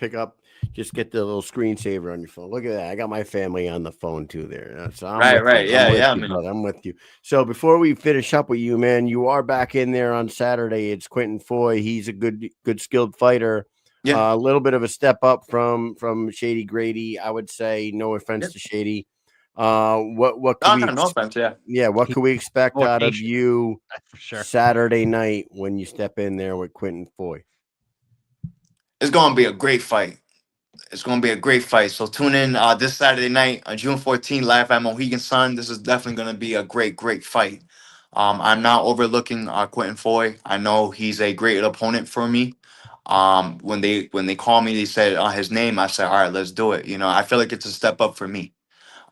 get the little screensaver on your phone. Look at that. I got my family on the phone too there. So I'm Right, with right. you. I'm Yeah, with yeah, you, man. brother. I'm with you. So before we finish up with you, man, you are back in there on Saturday. It's Quintan Foye. He's a good skilled fighter. Yeah, A little bit of a step up from Shady Grady, I would say. No offense yeah. to Shady. What could No, we no, no offense. Yeah. yeah, what He's could we expect more out of patient, you that's for sure. Saturday night when you step in there with Quintan Foye? It's gonna be a great fight. It's gonna be a great fight. So tune in this Saturday night on June 14th, live at Mohegan Sun. This is definitely gonna be a great fight. I'm not overlooking Quintan Foye. I know he's a great opponent for me. When they call me, they said his name. I said, all right, let's do it. You know, I feel like it's a step up for me.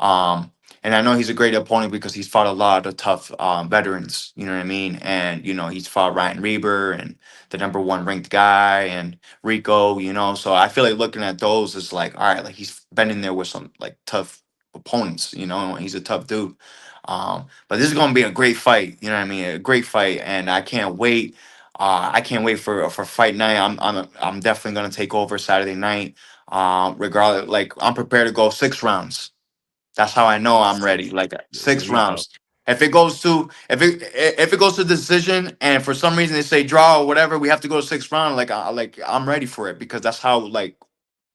Um, And I know he's a great opponent because he's fought a lot of tough veterans, you know what I mean? And, you know, he's fought Ryan Reber and the #1 ranked guy and Rico, you know? So I feel like looking at those is like, all right, like he's been in there with some like tough opponents, you know? He's a tough dude. But this is going to be a great fight, you know what I mean? A great fight. And I can't wait. I can't wait for fight night. I'm definitely going to take over Saturday night. Regardless, like I'm prepared to go 6 rounds. That's how I know I'm ready. Like There 6 you go. rounds. If it goes to decision, and for some reason they say draw or whatever, we have to go to 6 round. Like I'm ready for it because that's how like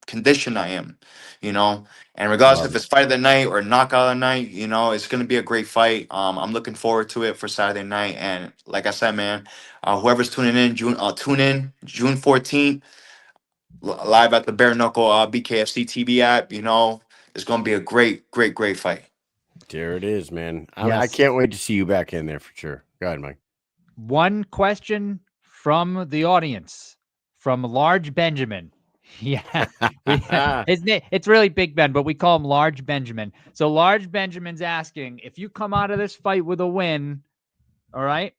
conditioned I am, you know. And regardless Love if it. it's fight of the night or knockout of the night, you know, it's gonna be a great fight. I'm looking forward to it for Saturday night. And like I said, man, whoever's tuning in, tune in June 14th, live at the Bare Knuckle BKFC TV app. You know, it's gonna be a great fight. There it is, man. I Yes. can't wait to see you back in there for sure. Go ahead, Mike. One question from the audience, from Large Benjamin. Yeah, his name, it's really Big Ben, but we call him Large Benjamin. So Large Benjamin's asking, if you come out of this fight with a win, all right,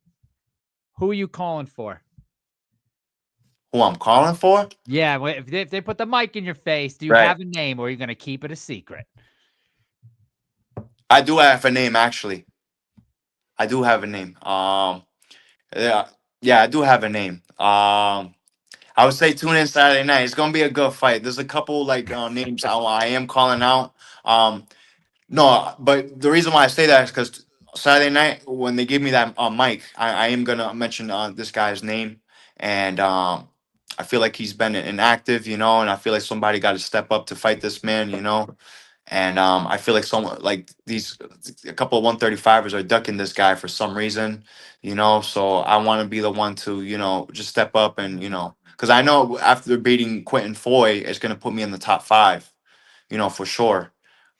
who are you calling for? Who I'm calling for? Yeah, if they put the mic in your face, do you Right. have a name, or are you going to keep it a secret? I do have a name, actually. I do have a name. Yeah, I do have a name. I would say tune in Saturday night. It's gonna be a good fight. There's a couple like names I am calling out. No, but the reason why I say that is because Saturday night when they give me that mic, I am gonna mention this guy's name, and I feel like he's been inactive, you know, and I feel like somebody got to step up to fight this man, you know. And I feel like someone like a couple of 135ers are ducking this guy for some reason, you know. So I want to be the one to, you know, just step up and, you know, because I know after beating Quintan Foye, it's gonna put me in the top 5, you know, for sure.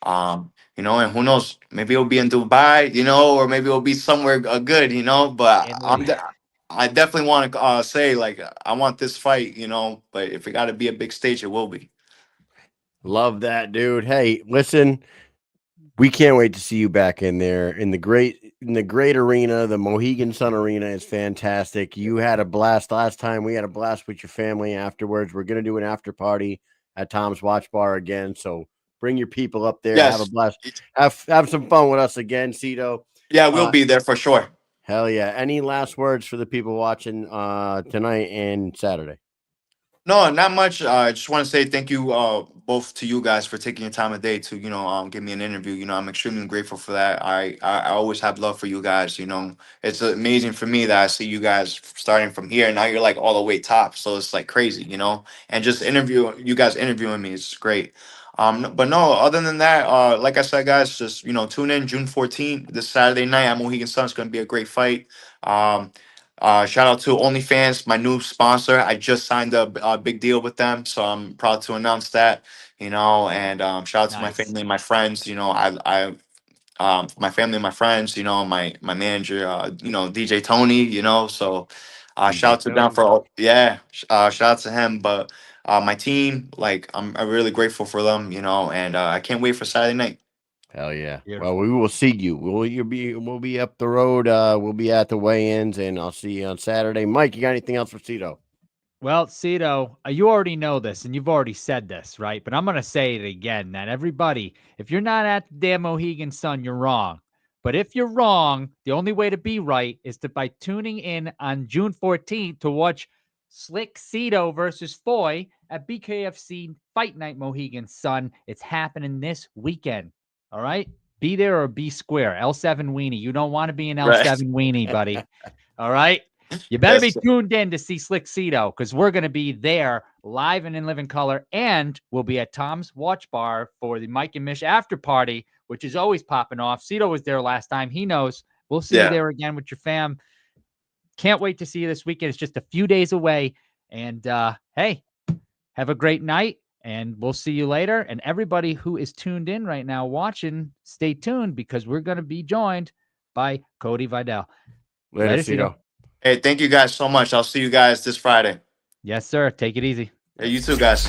You know, and who knows, maybe it'll be in Dubai, you know, or maybe it'll be somewhere good, you know. But I definitely want to say like I want this fight, you know. But if it got to be a big stage, it will be. Love that, dude. Hey, listen, we can't wait to see you back in there in the great arena. The Mohegan Sun Arena is fantastic. You had a blast last time. We had a blast with your family afterwards. We're gonna do an after party at Tom's Watch Bar again. So bring your people up there. Yes. Have a blast. Have some fun with us again, Sito. Yeah, we'll be there for sure. Hell yeah. Any last words for the people watching tonight and Saturday? No, not much. I just want to say thank you both to you guys for taking your time of day to, you know, give me an interview. You know, I'm extremely grateful for that. I always have love for you guys. You know, it's amazing for me that I see you guys starting from here. Now you're like all the way top. So it's like crazy, you know, and just you guys interviewing me is great. But no, other than that, like I said, guys, just, you know, tune in June 14th, this Saturday night at Mohegan Sun. It's going to be a great fight. Shout out to OnlyFans, my new sponsor. I just signed a big deal with them, so I'm proud to announce that. You know, and shout out to my family and my friends. You know, my family and my friends. You know, my manager. You know, DJ Tony. You know, so shout out to them for shout out to him. But my team, like, I'm really grateful for them. You know, and I can't wait for Saturday night. Hell yeah. Beautiful. Well, we will see you. We'll be up the road. We'll be at the weigh-ins, and I'll see you on Saturday. Mike, you got anything else for Sito? Well, Sito, you already know this, and you've already said this, right? But I'm going to say it again, that everybody, if you're not at the damn Mohegan Sun, you're wrong. But if you're wrong, the only way to be right is by tuning in on June 14th to watch Slick Sito versus Foye at BKFC Fight Night Mohegan Sun. It's happening this weekend. All right? Be there or be square. L7 weenie. You don't want to be an L7 weenie, buddy. All right? You better be tuned in to see Slick Sito, because we're going to be there live and in living color, and we'll be at Tom's Watch Bar for the Mike and Mish after party, which is always popping off. Sito was there last time. He knows. We'll see you there again with your fam. Can't wait to see you this weekend. It's just a few days away. And hey, have a great night, and we'll see you later. And everybody who is tuned in right now watching, stay tuned, because we're going to be joined by Cody Vidal. Later, Sito. Hey, thank you guys so much. I'll see you guys this Friday. Yes, sir. Take it easy. Hey, you too, guys.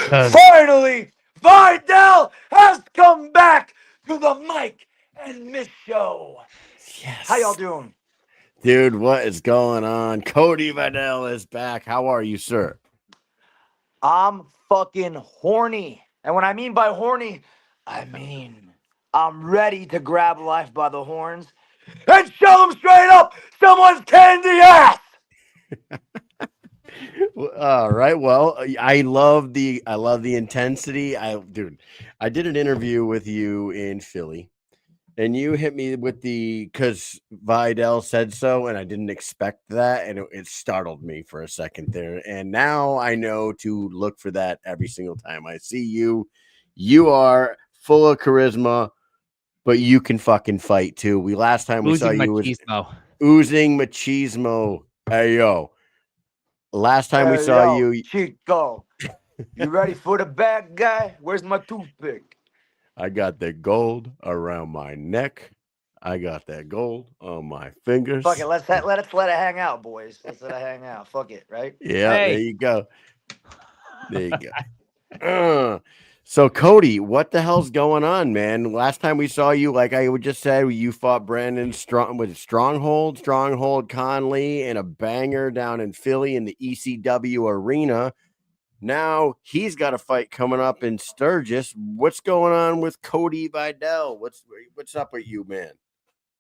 Finally, Vidal has come back to the Mike and Mish show. Yes. How y'all doing? Dude, what is going on? Cody Vidal is back. How are you, sir? I'm fucking horny. And when I mean by horny, I mean I'm ready to grab life by the horns and show them straight up someone's candy ass. All right. Well, I love the intensity. I did an interview with you in Philly, and you hit me with because Vidal said so, and I didn't expect that, and it startled me for a second there. And now I know to look for that every single time I see you. You are full of charisma, but you can fucking fight too. Last time we saw you was oozing machismo. Hey yo. Last time we saw you, Chico, you ready for the bad guy? Where's my toothpick? I got the gold around my neck. I got that gold on my fingers. Fuck it, let it hang out, boys. Let's let it hang out. Fuck it, right? Yeah, hey. There you go. There you go. So Cody, what the hell's going on, man? Last time we saw you, like I just said, you fought Brandon Stronghold Conley and a banger down in Philly in the ECW arena. Now he's got a fight coming up in Sturgis. What's going on with Cody Vidal? What's up with you, man?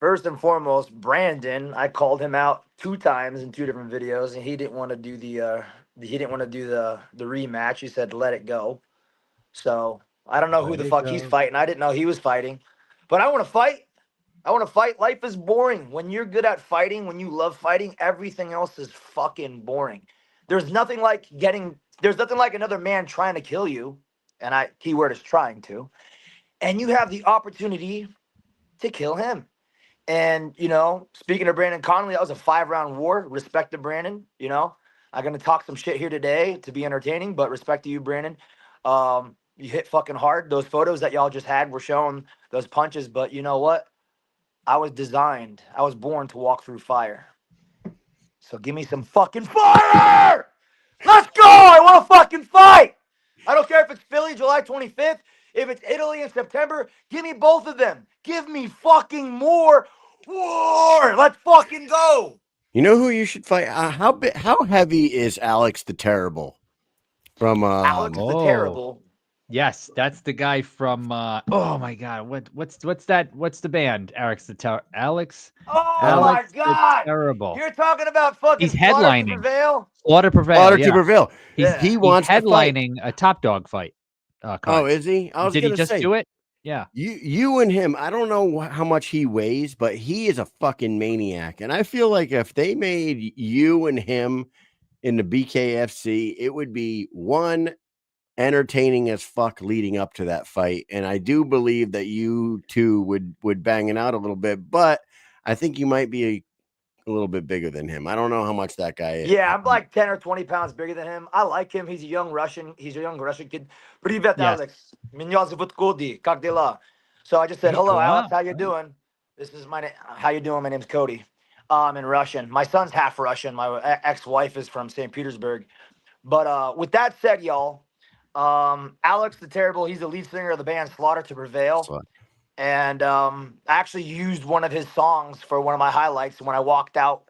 First and foremost, Brandon, I called him out 2 times in 2 different videos, and he didn't want to do the rematch. He said let it go. So I don't know who the fuck he's fighting. I didn't know he was fighting, but I want to fight. I want to fight. Life is boring. When you're good at fighting, when you love fighting, everything else is fucking boring. There's nothing like another man trying to kill you, and keyword is trying to, and you have the opportunity to kill him. And, speaking of Brandon Conley, that was a 5-round war. Respect to Brandon, I'm going to talk some shit here today to be entertaining, but respect to you, Brandon. You hit fucking hard. Those photos that y'all just had were showing those punches, but you know what? I was born to walk through fire. So give me some fucking fire! Let's go! I want to fucking fight! I don't care if it's Philly, July 25th, if it's Italy in September, give me both of them. Give me fucking more war! Let's fucking go! You know who you should fight? How heavy is Alex the Terrible? From Alex the Terrible. Yes, that's the guy from oh my god, what's the band? Alex. Oh my god! Terrible. You're talking about fucking He's headlining. Slaughter to Prevail. He's wants headlining a Top Dog fight. Oh, is he? Did he just do it? Yeah. You and him, I don't know how much he weighs, but he is a fucking maniac. And I feel like if they made you and him in the BKFC, it would be one entertaining as fuck leading up to that fight. And I do believe that you two would bang it out a little bit, but I think you might be a little bit bigger than him. I don't know how much that guy is. Yeah, I'm like 10 or 20 pounds bigger than him. I like him. He's a young Russian kid. Привет, Alex. Меня зовут Cody. Как дела? So I just said, hello, Alex. How you doing? This is my name. How you doing? My name's Cody. In Russian. My son's half Russian. My ex-wife is from St. Petersburg. But with that said, y'all, Alex the Terrible, he's the lead singer of the band Slaughter to Prevail. And I actually used one of his songs for one of my highlights when I walked out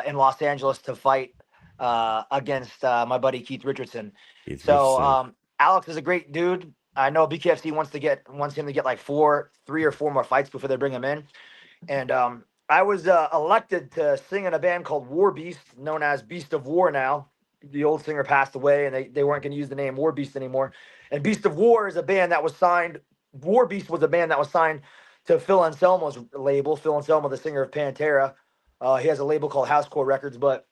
in Los Angeles to fight against my buddy Keith Richardson. Alex is a great dude. I know BKFC wants him to get like 3 or 4 more fights before they bring him in. And I was elected to sing in a band called War Beast, known as Beast of War now. The old singer passed away, and they weren't going to use the name War Beast anymore. And Beast of War is a band that was signed. War Beast was a band that was signed to Phil Anselmo's label. Phil Anselmo, the singer of Pantera, he has a label called Housecore Records. But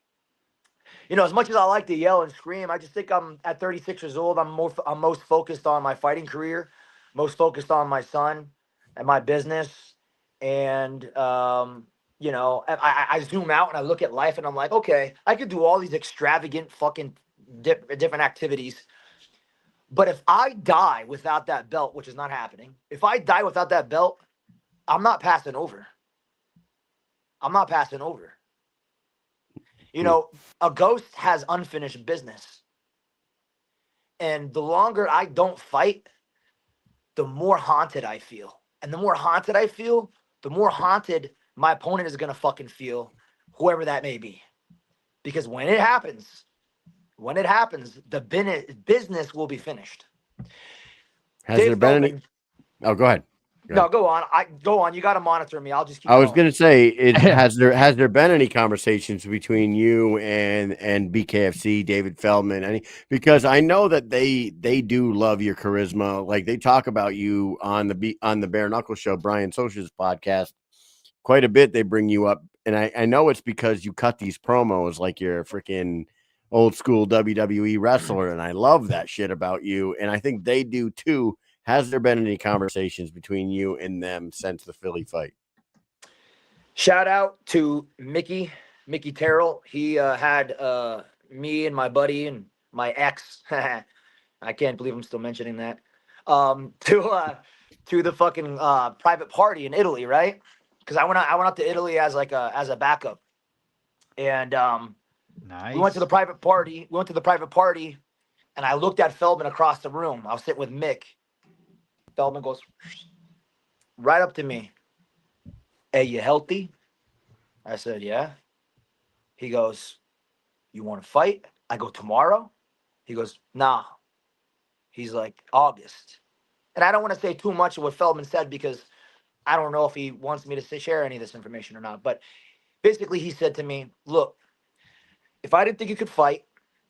as much as I like to yell and scream, I just think I'm at 36 years old. I'm most focused on my fighting career, most focused on my son and my business, and I zoom out and I look at life and I'm like, okay, I could do all these extravagant fucking different activities. But if I die without that belt, which is not happening, if I die without that belt, I'm not passing over. You know, a ghost has unfinished business. And the longer I don't fight, the more haunted I feel. And the more haunted I feel, the more haunted my opponent is going to fucking feel, whoever that may be. Because when it happens, the business will be finished. Has there been any? Oh, go ahead. No, go on. Go on. You got to monitor me. I'll just keep I was going. going to say, has there been any conversations between you and BKFC, David Feldman? Because I know that they do love your charisma. Like they talk about you on the Bare Knuckle Show, Brian Socha's podcast, quite a bit. They bring you up, and I know it's because you cut these promos like you're a freaking old school WWE wrestler, and I love that shit about you, and I think they do too. Has there been any conversations between you and them since the Philly fight? Shout out to Mickey Terrell. He had me and my buddy and my ex. I can't believe I'm still mentioning that. To the fucking private party in Italy, right? Because I went up to Italy as a backup, and nice. We went to the private party, and I looked at Feldman across the room. I was sitting with Mick. Feldman goes right up to me. Hey, you healthy? I said, yeah. He goes, you want to fight? I go, tomorrow? He goes, nah. He's like, August. And I don't want to say too much of what Feldman said because I don't know if he wants me to share any of this information or not. But basically, he said to me, look, if I didn't think you could fight,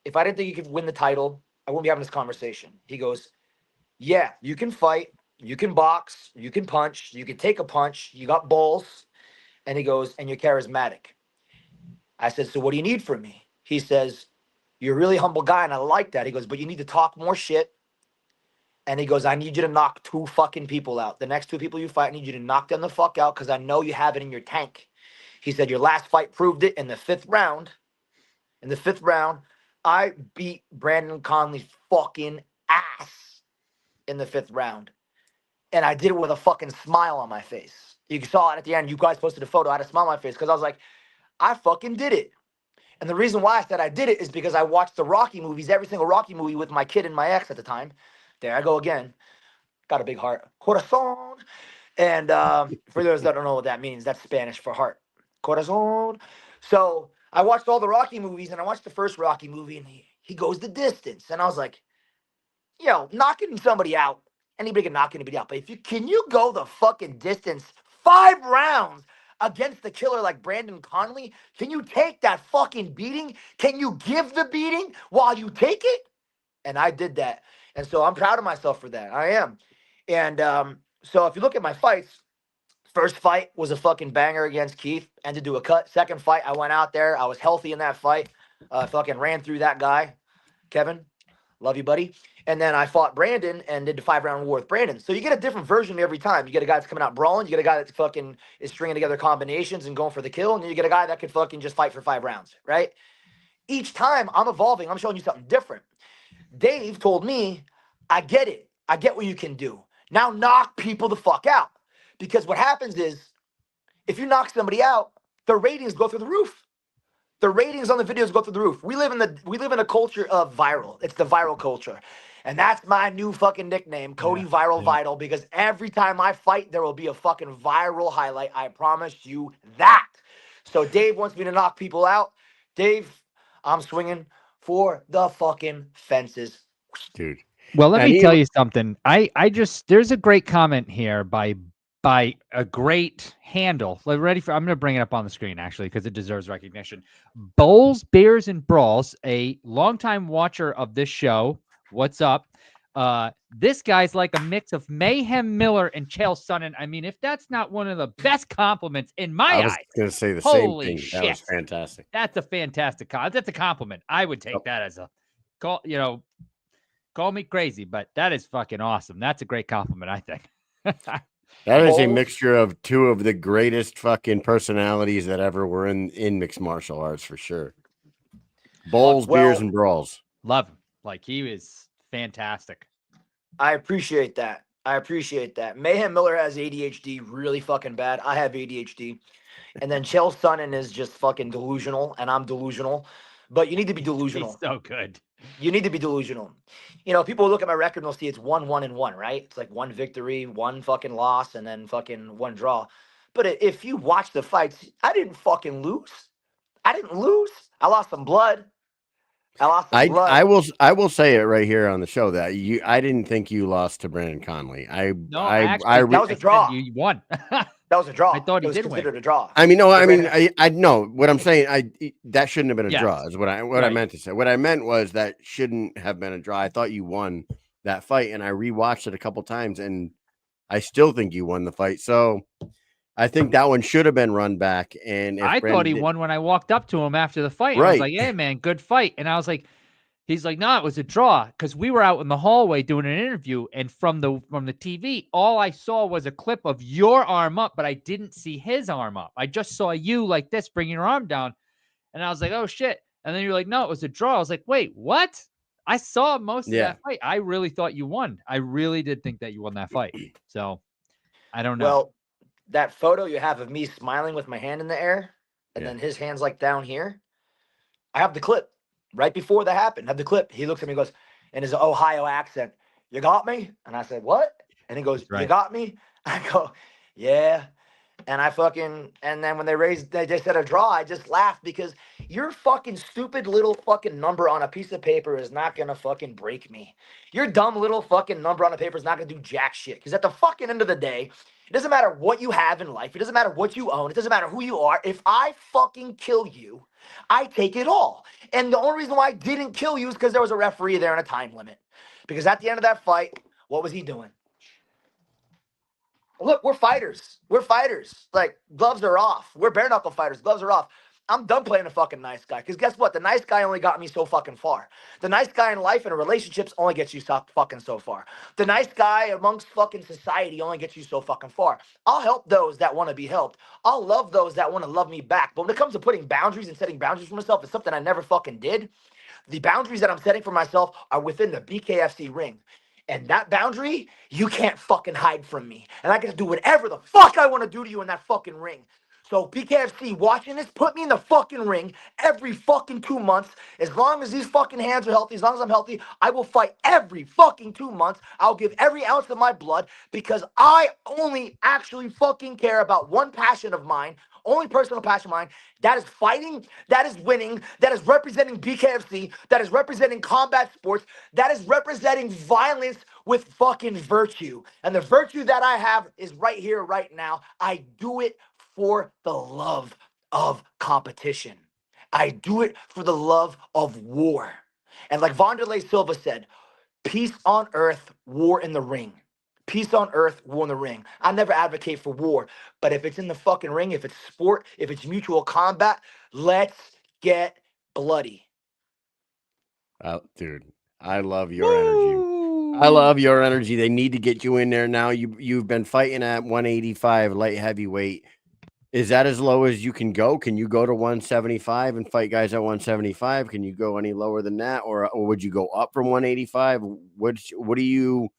if I didn't think you could win the title, I wouldn't be having this conversation. He goes, yeah, you can fight. You can box, you can punch, you can take a punch, you got balls. And he goes, and you're charismatic. I said, so what do you need from me? He says, you're a really humble guy, and I like that. He goes, but you need to talk more shit. And he goes, I need you to knock 2 fucking people out. The next 2 people you fight, I need you to knock them the fuck out because I know you have it in your tank. He said, your last fight proved it in the 5th round. In the 5th round, I beat Brandon Conley's fucking ass in the 5th round. And I did it with a fucking smile on my face. You saw it at the end. You guys posted a photo. I had a smile on my face because I was like, I fucking did it. And the reason why I said I did it is because I watched the Rocky movies, every single Rocky movie with my kid and my ex at the time. There I go again. Got a big heart. Corazon. And for those that don't know what that means, that's Spanish for heart. Corazon. So I watched all the Rocky movies, and I watched the first Rocky movie, and he goes the distance. And I was like, yo, knocking somebody out. Anybody can knock anybody out. But can you go the fucking distance 5 rounds against the killer like Brandon Conley? Can you take that fucking beating? Can you give the beating while you take it? And I did that. And so I'm proud of myself for that. I am. And so if you look at my fights, first fight was a fucking banger against Keith and to do a cut. Second fight, I went out there. I was healthy in that fight. Fucking ran through that guy. Kevin, love you, buddy. And then I fought Brandon and did the 5-round war with Brandon. So you get a different version every time. You get a guy that's coming out brawling. You get a guy that's fucking is stringing together combinations and going for the kill. And then you get a guy that could fucking just fight for 5 rounds, right? Each time I'm evolving. I'm showing you something different. Dave told me, I get it. I get what you can do. Now knock people the fuck out. Because what happens is, if you knock somebody out, the ratings go through the roof. The ratings on the videos go through the roof. We live in a culture of viral. It's the viral culture. And that's my new fucking nickname, Cody Vital, because every time I fight, there will be a fucking viral highlight. I promise you that. So Dave wants me to knock people out. Dave, I'm swinging for the fucking fences. Dude. Well, let me tell you something. There's a great comment here by a great handle. I'm going to bring it up on the screen actually, because it deserves recognition. Bowls, Beers, and Brawls, a longtime watcher of this show. What's up? This guy's like a mix of Mayhem Miller and Chael Sonnen. I mean, if that's not one of the best compliments in my eyes. I was going to say the Holy same thing. Shit. That was fantastic. That's a fantastic that's a compliment. I would take that as a call, call me crazy, but that is fucking awesome. That's a great compliment, I think. That is a mixture of 2 of the greatest fucking personalities that ever were in mixed martial arts for sure. Bowls, Beers, and Brawls. Love him. Like, he was fantastic. I appreciate that. I appreciate that. Mayhem Miller has ADHD really fucking bad. I have ADHD. And then Chael Sonnen is just fucking delusional, and I'm delusional. But you need to be delusional. He's so good. You need to be delusional. You know, people look at my record and they'll see it's 1-1-1, right? It's like 1 victory, 1 fucking loss, and then fucking 1 draw. But if you watch the fights, I didn't fucking lose. I didn't lose. I lost some blood. I will say it right here on the show that I didn't think you lost to Brandon Conley. That was a draw. You won. That was a draw. I thought he was did considered win. a draw. I mean, no, I mean, I know what I'm saying. That shouldn't have been a draw. Is what I meant to say. What I meant was that shouldn't have been a draw. I thought you won that fight, and I rewatched it a couple times, and I still think you won the fight. So I think that one should have been run back. And I thought he won when I walked up to him after the fight. Right. I was like, "Hey, man, good fight." And I was like, he's like, "No, it was a draw," because we were out in the hallway doing an interview, and from the TV, all I saw was a clip of your arm up, but I didn't see his arm up. I just saw you like this, bringing your arm down, and I was like, "Oh shit!" And then you're like, "No, it was a draw." I was like, "Wait, what?" I saw most of that fight. I really thought you won. I really did think that you won that fight. So I don't know. Well, that photo you have of me smiling with my hand in the air, and then his hand's like down here. I have the clip. Right before that happened, I have the clip. He looks at me and goes, in his Ohio accent, "You got me?" And I said, "What?" And he goes, "You got me?" I go, "Yeah." And and then when they said a draw, I just laughed because your fucking stupid little fucking number on a piece of paper is not going to fucking break me. Your dumb little fucking number on a paper is not going to do jack shit. Because at the fucking end of the day, it doesn't matter what you have in life. It doesn't matter what you own. It doesn't matter who you are. If I fucking kill you, I take it all. And the only reason why I didn't kill you is because there was a referee there and a time limit. Because at the end of that fight, what was he doing? Look, we're fighters. We're fighters. Like, gloves are off. We're bare knuckle fighters. Gloves are off. I'm done playing a fucking nice guy. Because guess what? The nice guy only got me so fucking far. The nice guy in life and relationships only gets you so fucking so far. The nice guy amongst fucking society only gets you so fucking far. I'll help those that want to be helped. I'll love those that want to love me back. But when it comes to putting boundaries and setting boundaries for myself, it's something I never fucking did. The boundaries that I'm setting for myself are within the BKFC ring. And that boundary, you can't fucking hide from me. And I get to do whatever the fuck I want to do to you in that fucking ring. So BKFC watching this, put me in the fucking ring every fucking 2 months. As long as these fucking hands are healthy, as long as I'm healthy, I will fight every fucking 2 months. I'll give every ounce of my blood because I only actually fucking care about one passion of mine, only personal passion of mine. That is fighting, that is winning, that is representing BKFC, that is representing combat sports, that is representing violence with fucking virtue. And the virtue that I have is right here, right now. I do it for the love of competition. I do it for the love of war. And like Wanderlei Silva said, peace on earth, war in the ring. Peace on earth, war in the ring. I never advocate for war, but if it's in the fucking ring, if it's sport, if it's mutual combat, let's get bloody. Dude, I love your energy. I love your energy. They need to get you in there now. You've been fighting at 185 light heavyweight. Is that as low as you can go? Can you go to 175 and fight guys at 175? Can you go any lower than that, or would you go up from 185? What do you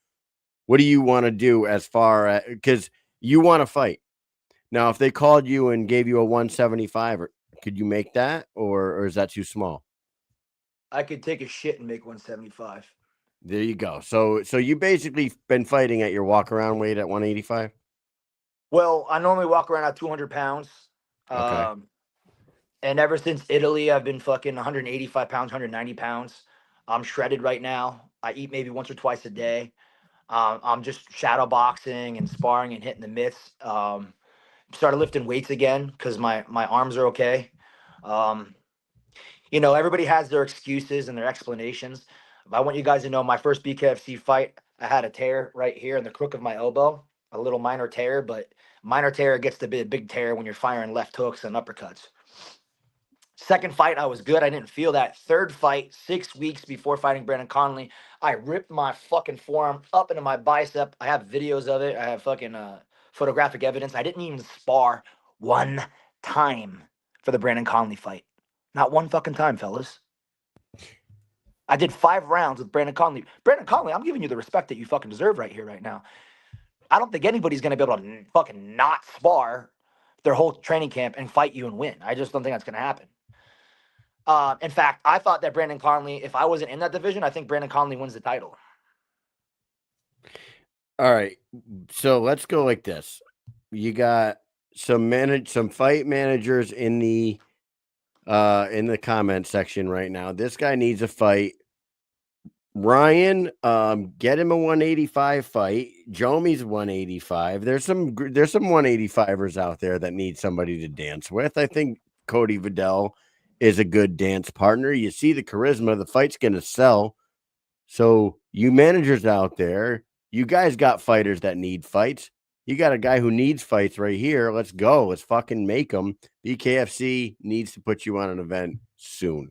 want to do as far as, because you want to fight now? If they called you and gave you a 175, could you make that, or is that too small? I could take a shit and make 175. There you go. So you basically been fighting at your walk around weight at 185. Well, I normally walk around at 200 pounds. Okay. And ever since Italy, I've been fucking 185 pounds, 190 pounds. I'm shredded right now. I eat maybe once or twice a day. I'm just shadow boxing and sparring and hitting the mitts. Started lifting weights again because my arms are okay. Everybody has their excuses and their explanations. But I want you guys to know my first BKFC fight, I had a tear right here in the crook of my elbow. A little minor tear, but minor tear gets to be a big tear when you're firing left hooks and uppercuts. Second fight, I was good. I didn't feel that. Third fight, 6 weeks before fighting Brandon Conley, I ripped my fucking forearm up into my bicep. I have videos of it. I have fucking photographic evidence. I didn't even spar one time for the Brandon Conley fight. Not one fucking time, fellas. I did 5 rounds with Brandon Conley. Brandon Conley, I'm giving you the respect that you fucking deserve right here, right now. I don't think anybody's going to be able to fucking not spar their whole training camp and fight you and win. I just don't think that's going to happen. In fact, I thought that Brandon Conley, if I wasn't in that division, I think Brandon Conley wins the title. All right. So let's go like this. You got some fight managers in the comment section right now. This guy needs a fight. Ryan, get him a 185 fight. Jomi's 185. There's some 185ers out there that need somebody to dance with. I think Cody Vidal is a good dance partner. You see the charisma, the fight's gonna sell. So you managers out there, you guys got fighters that need fights. You got a guy who needs fights right here. Let's go. Let's fucking make them. BKFC needs to put you on an event soon.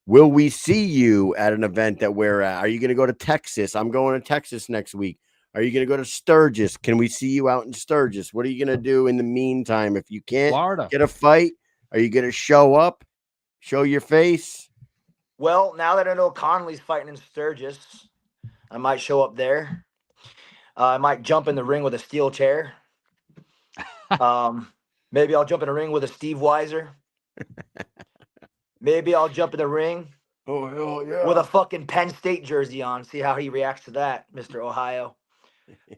Will we see you at an event that we're at? Are you going to go to Texas? I'm going to Texas next week. Are you going to go to Sturgis? Can we see you out in Sturgis? What are you going to do in the meantime? If you can't get a fight, are you going to show up, show your face? Well, now that I know Conley's fighting in Sturgis, I might show up there. I might jump in the ring with a steel chair. Maybe I'll jump in the ring with a Steve Weiser. Maybe I'll jump in the ring with a fucking Penn State jersey on. See how he reacts to that, Mr. Ohio.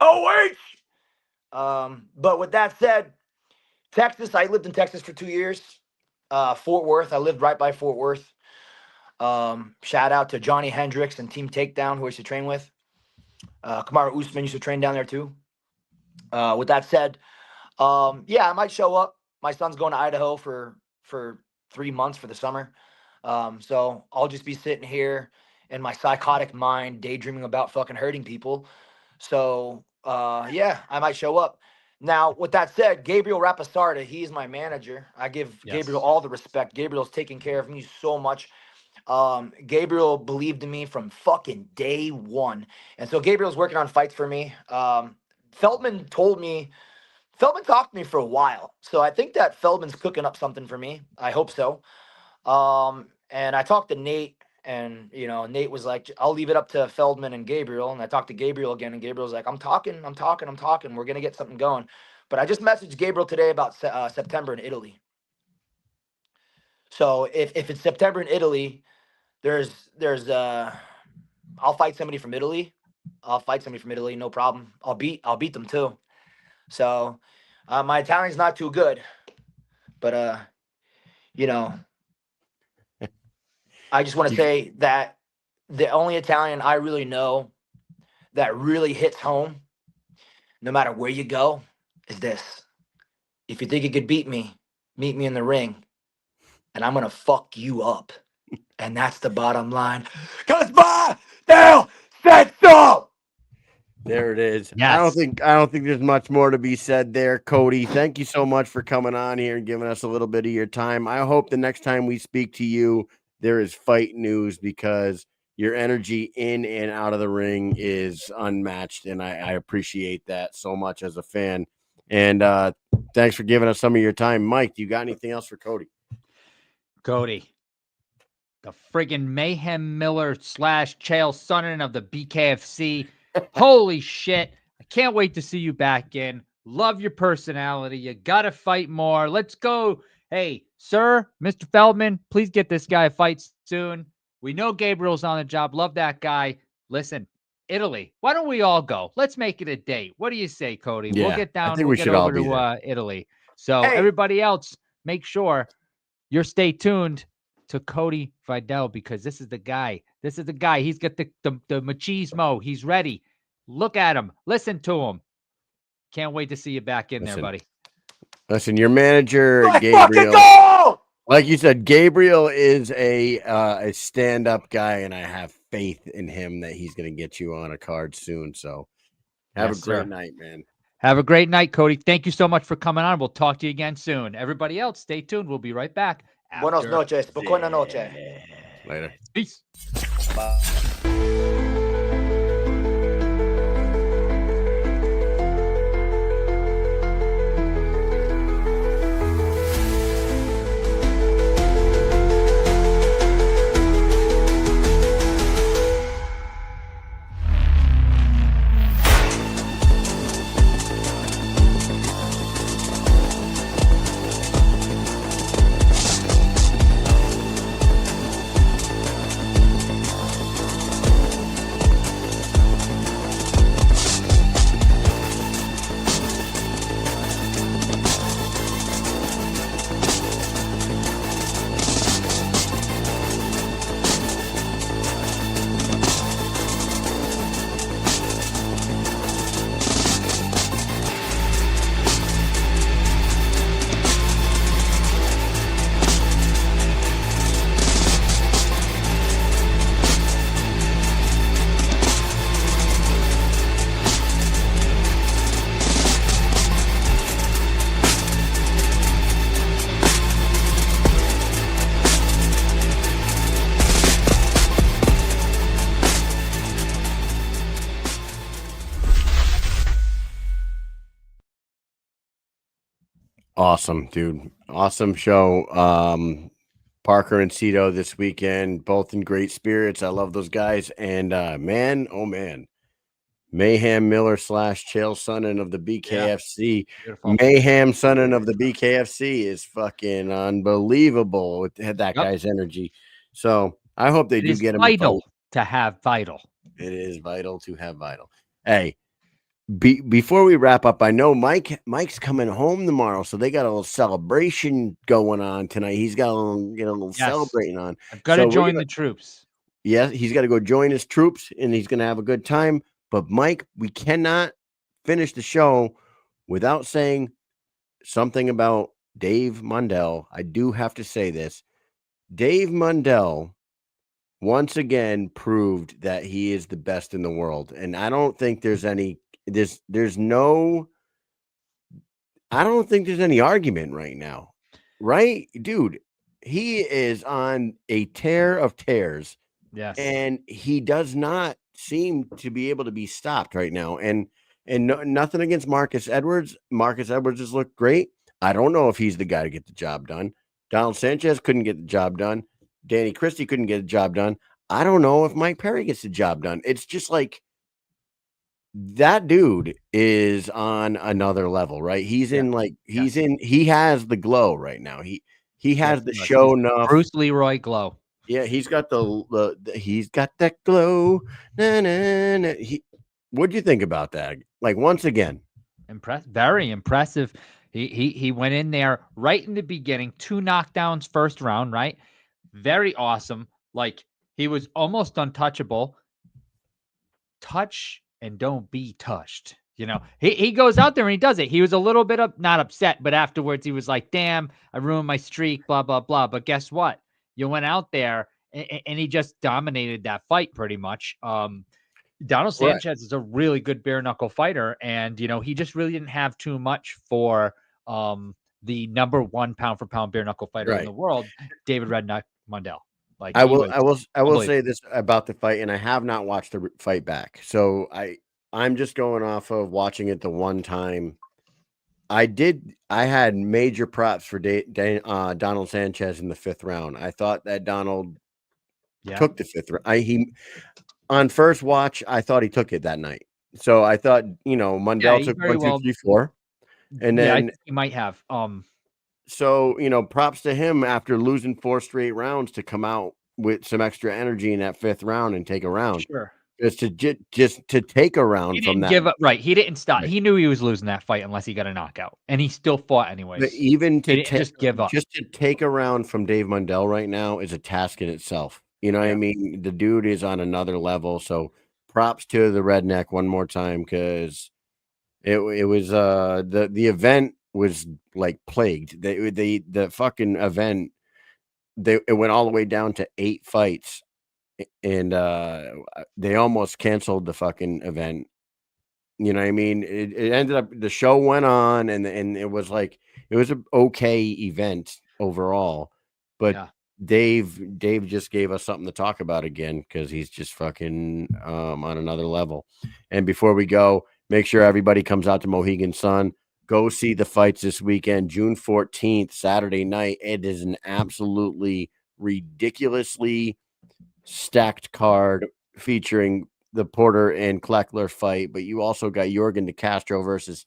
OH! But with that said, Texas, I lived in Texas for 2 years. Fort Worth, I lived right by Fort Worth. Shout out to Johnny Hendricks and Team Takedown, who I used to train with. Kamaru Usman used to train down there too. With that said, yeah, I might show up. My son's going to Idaho for 3 months for the summer. So I'll just be sitting here in my psychotic mind, daydreaming about fucking hurting people. So, yeah, I might show up. Now, with that said, Gabriel Rapasarda, he's my manager. I give Gabriel all the respect. Gabriel's taking care of me so much. Gabriel believed in me from fucking day one. And so Gabriel's working on fights for me. Feldman talked to me for a while. So I think that Feldman's cooking up something for me. I hope so. And I talked to Nate, and, you know, Nate was like, I'll leave it up to Feldman and Gabriel. And I talked to Gabriel again, and Gabriel's like, I'm talking. We're going to get something going. But I just messaged Gabriel today about September in Italy. So if it's September in Italy, I'll fight somebody from Italy. No problem. I'll beat them too. So my Italian's not too good, but you know, I just want to say that the only Italian I really know that really hits home, no matter where you go, is this: if you think you could beat me, meet me in the ring, and I'm gonna fuck you up. And that's the bottom line. 'Cause my Dale said so. There it is. Yes. I don't think there's much more to be said there, Cody. Thank you so much for coming on here and giving us a little bit of your time. I hope the next time we speak to you, there is fight news, because your energy in and out of the ring is unmatched, and I appreciate that so much as a fan. And thanks for giving us some of your time. Mike, do you got anything else for Cody? Cody, the friggin' Mayhem Miller / Chael Sonnen of the BKFC. Holy shit. I can't wait to see you back in. Love your personality. You got to fight more. Let's go. Hey, sir, Mr. Feldman, please get this guy a fight soon. We know Gabriel's on the job. Love that guy. Listen, Italy. Why don't we all go? Let's make it a date. What do you say, Cody? Yeah, we'll get down. I think we'll we get should all over be to Italy. So Hey. everybody else, make sure you're stay tuned to Cody Vidal, because this is the guy. This is the guy. He's got the machismo. He's ready. Look at him. Listen to him. Can't wait to see you back in there, buddy. Listen, your manager, Let's Gabriel. fucking go! Like you said, Gabriel is a stand-up guy, and I have faith in him that he's going to get you on a card soon. So have a great night, man. Have a great night, Cody. Thank you so much for coming on. We'll talk to you again soon. Everybody else, stay tuned. We'll be right back. Buenas noches. Buena noche. Later. Peace. Bye. Awesome, dude. Awesome show. Parker and Sito this weekend, both in great spirits. I love those guys. And man, oh man, Mayhem Miller / Chael Sonnen of the BKFC. Beautiful. Mayhem Sonnen of the BKFC is fucking unbelievable with that guy's energy. So I hope they do get him. Vital to have Vital. It is vital to have Vital. Hey, before we wrap up, I know Mike's coming home tomorrow, so they got a little celebration going on tonight. He's got a little celebrating on. I've got to join the troops. Yeah, he's got to go join his troops, and he's going to have a good time. But Mike, we cannot finish the show without saying something about Dave Mundell. I do have to say this. Dave Mundell once again proved that he is the best in the world. And I don't think there's any argument right now. Right? Dude, he is on a tear of tears. Yes. And he does not seem to be able to be stopped right now. And nothing against Marcus Edwards. Marcus Edwards has looked great. I don't know if he's the guy to get the job done. Donald Sanchez couldn't get the job done. Danny Christie couldn't get the job done. I don't know if Mike Perry gets the job done. It's just like that dude is on another level, right? He has the glow right now. He has the show enough. Bruce Leroy glow. Yeah, he's got he's got that glow. Na, na, na. What'd you think about that? Like, once again, very impressive. He went in there right in the beginning, 2 knockdowns first round, right? Very awesome. Like, he was almost untouchable. Touch and don't be touched. You know, he goes out there and he does it. He was a little bit not upset, but afterwards he was like, damn, I ruined my streak, blah, blah, blah. But guess what? You went out there and he just dominated that fight pretty much. Donald Sanchez is a really good bare knuckle fighter. And, you know, he just really didn't have too much for the number 1 pound for pound bare knuckle fighter in the world, David Redneck Mundell. Like, I will say this about the fight, and I have not watched the fight back. So I'm just going off of watching it the one time. I had major props for Donald Sanchez in the 5th round. I thought that Donald took the 5th round. On first watch, I thought he took it that night. So I thought, Mundell took 1, 2, 3, 4. And then I think he might have. So, props to him after losing 4 straight rounds to come out with some extra energy in that 5th round and take a round. Sure. Just to take a round from that. Give up, right. He didn't stop. Right. He knew he was losing that fight unless he got a knockout. And he still fought anyways. But even to just give up. Just to take a round from Dave Mundell right now is a task in itself. You know what I mean? The dude is on another level. So props to the Redneck one more time, because it was the event was like plagued. The fucking event, it went all the way down to 8 fights, and they almost canceled the fucking event. You know what I mean? It ended up, the show went on, and it was like, it was an okay event overall, but Dave just gave us something to talk about again, because he's just fucking on another level. And before we go, make sure everybody comes out to Mohegan Sun. Go see the fights this weekend, June 14th, Saturday night. It is an absolutely ridiculously stacked card featuring the Porter and Cleckler fight, but you also got Jorgen De Castro versus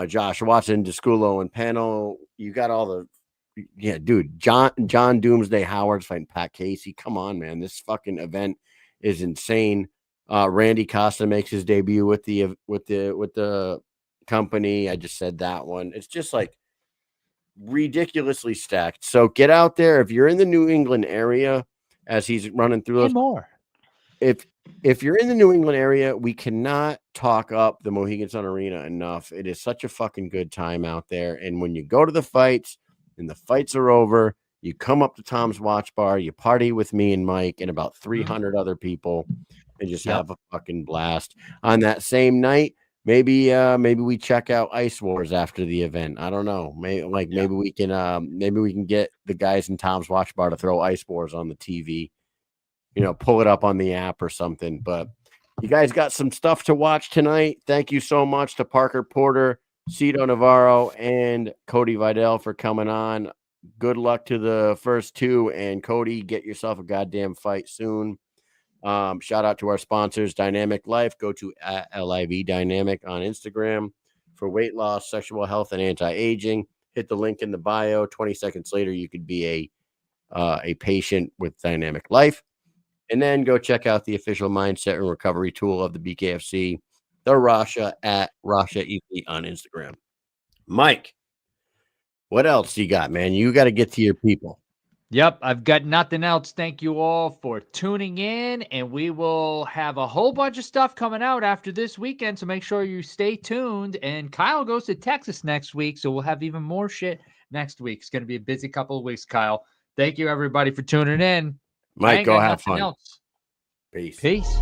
Josh Watson, Desculo, and Panel. You got all the dude. John Doomsday Howard's fighting Pat Casey. Come on, man. This fucking event is insane. Randy Costa makes his debut with the company. I just said that one. It's just like ridiculously stacked. So get out there if you're in the New England area, as he's running through those more. If you're in the New England area, we cannot talk up the Mohegan Sun Arena enough. It is such a fucking good time out there. And when you go to the fights and the fights are over, you come up to Tom's Watch Bar, you party with me and Mike and about 300 other people, and just have a fucking blast. On that same night, maybe we check out Ice Wars after the event. I don't know. Maybe we can get the guys in Tom's Watch Bar to throw Ice Wars on the TV. Pull it up on the app or something. But you guys got some stuff to watch tonight. Thank you so much to Parker Porter, Sito Navarro and Cody Vidal for coming on. Good luck to the first two, and Cody, get yourself a goddamn fight soon. Shout out to our sponsors, Dynamic Life. Go to @LIV Dynamic on Instagram for weight loss, sexual health, and anti-aging. Hit the link in the bio. 20 seconds later, you could be a patient with Dynamic Life. And then go check out the official mindset and recovery tool of the BKFC, the Rasha @RashaElite on Instagram. Mike, what else you got, man? You got to get to your people. Yep, I've got nothing else. Thank you all for tuning in, and we will have a whole bunch of stuff coming out after this weekend, so make sure you stay tuned. And Kyle goes to Texas next week, so we'll have even more shit next week. It's going to be a busy couple of weeks, Kyle. Thank you, everybody, for tuning in. Mike, go have fun. Else. Peace. Peace.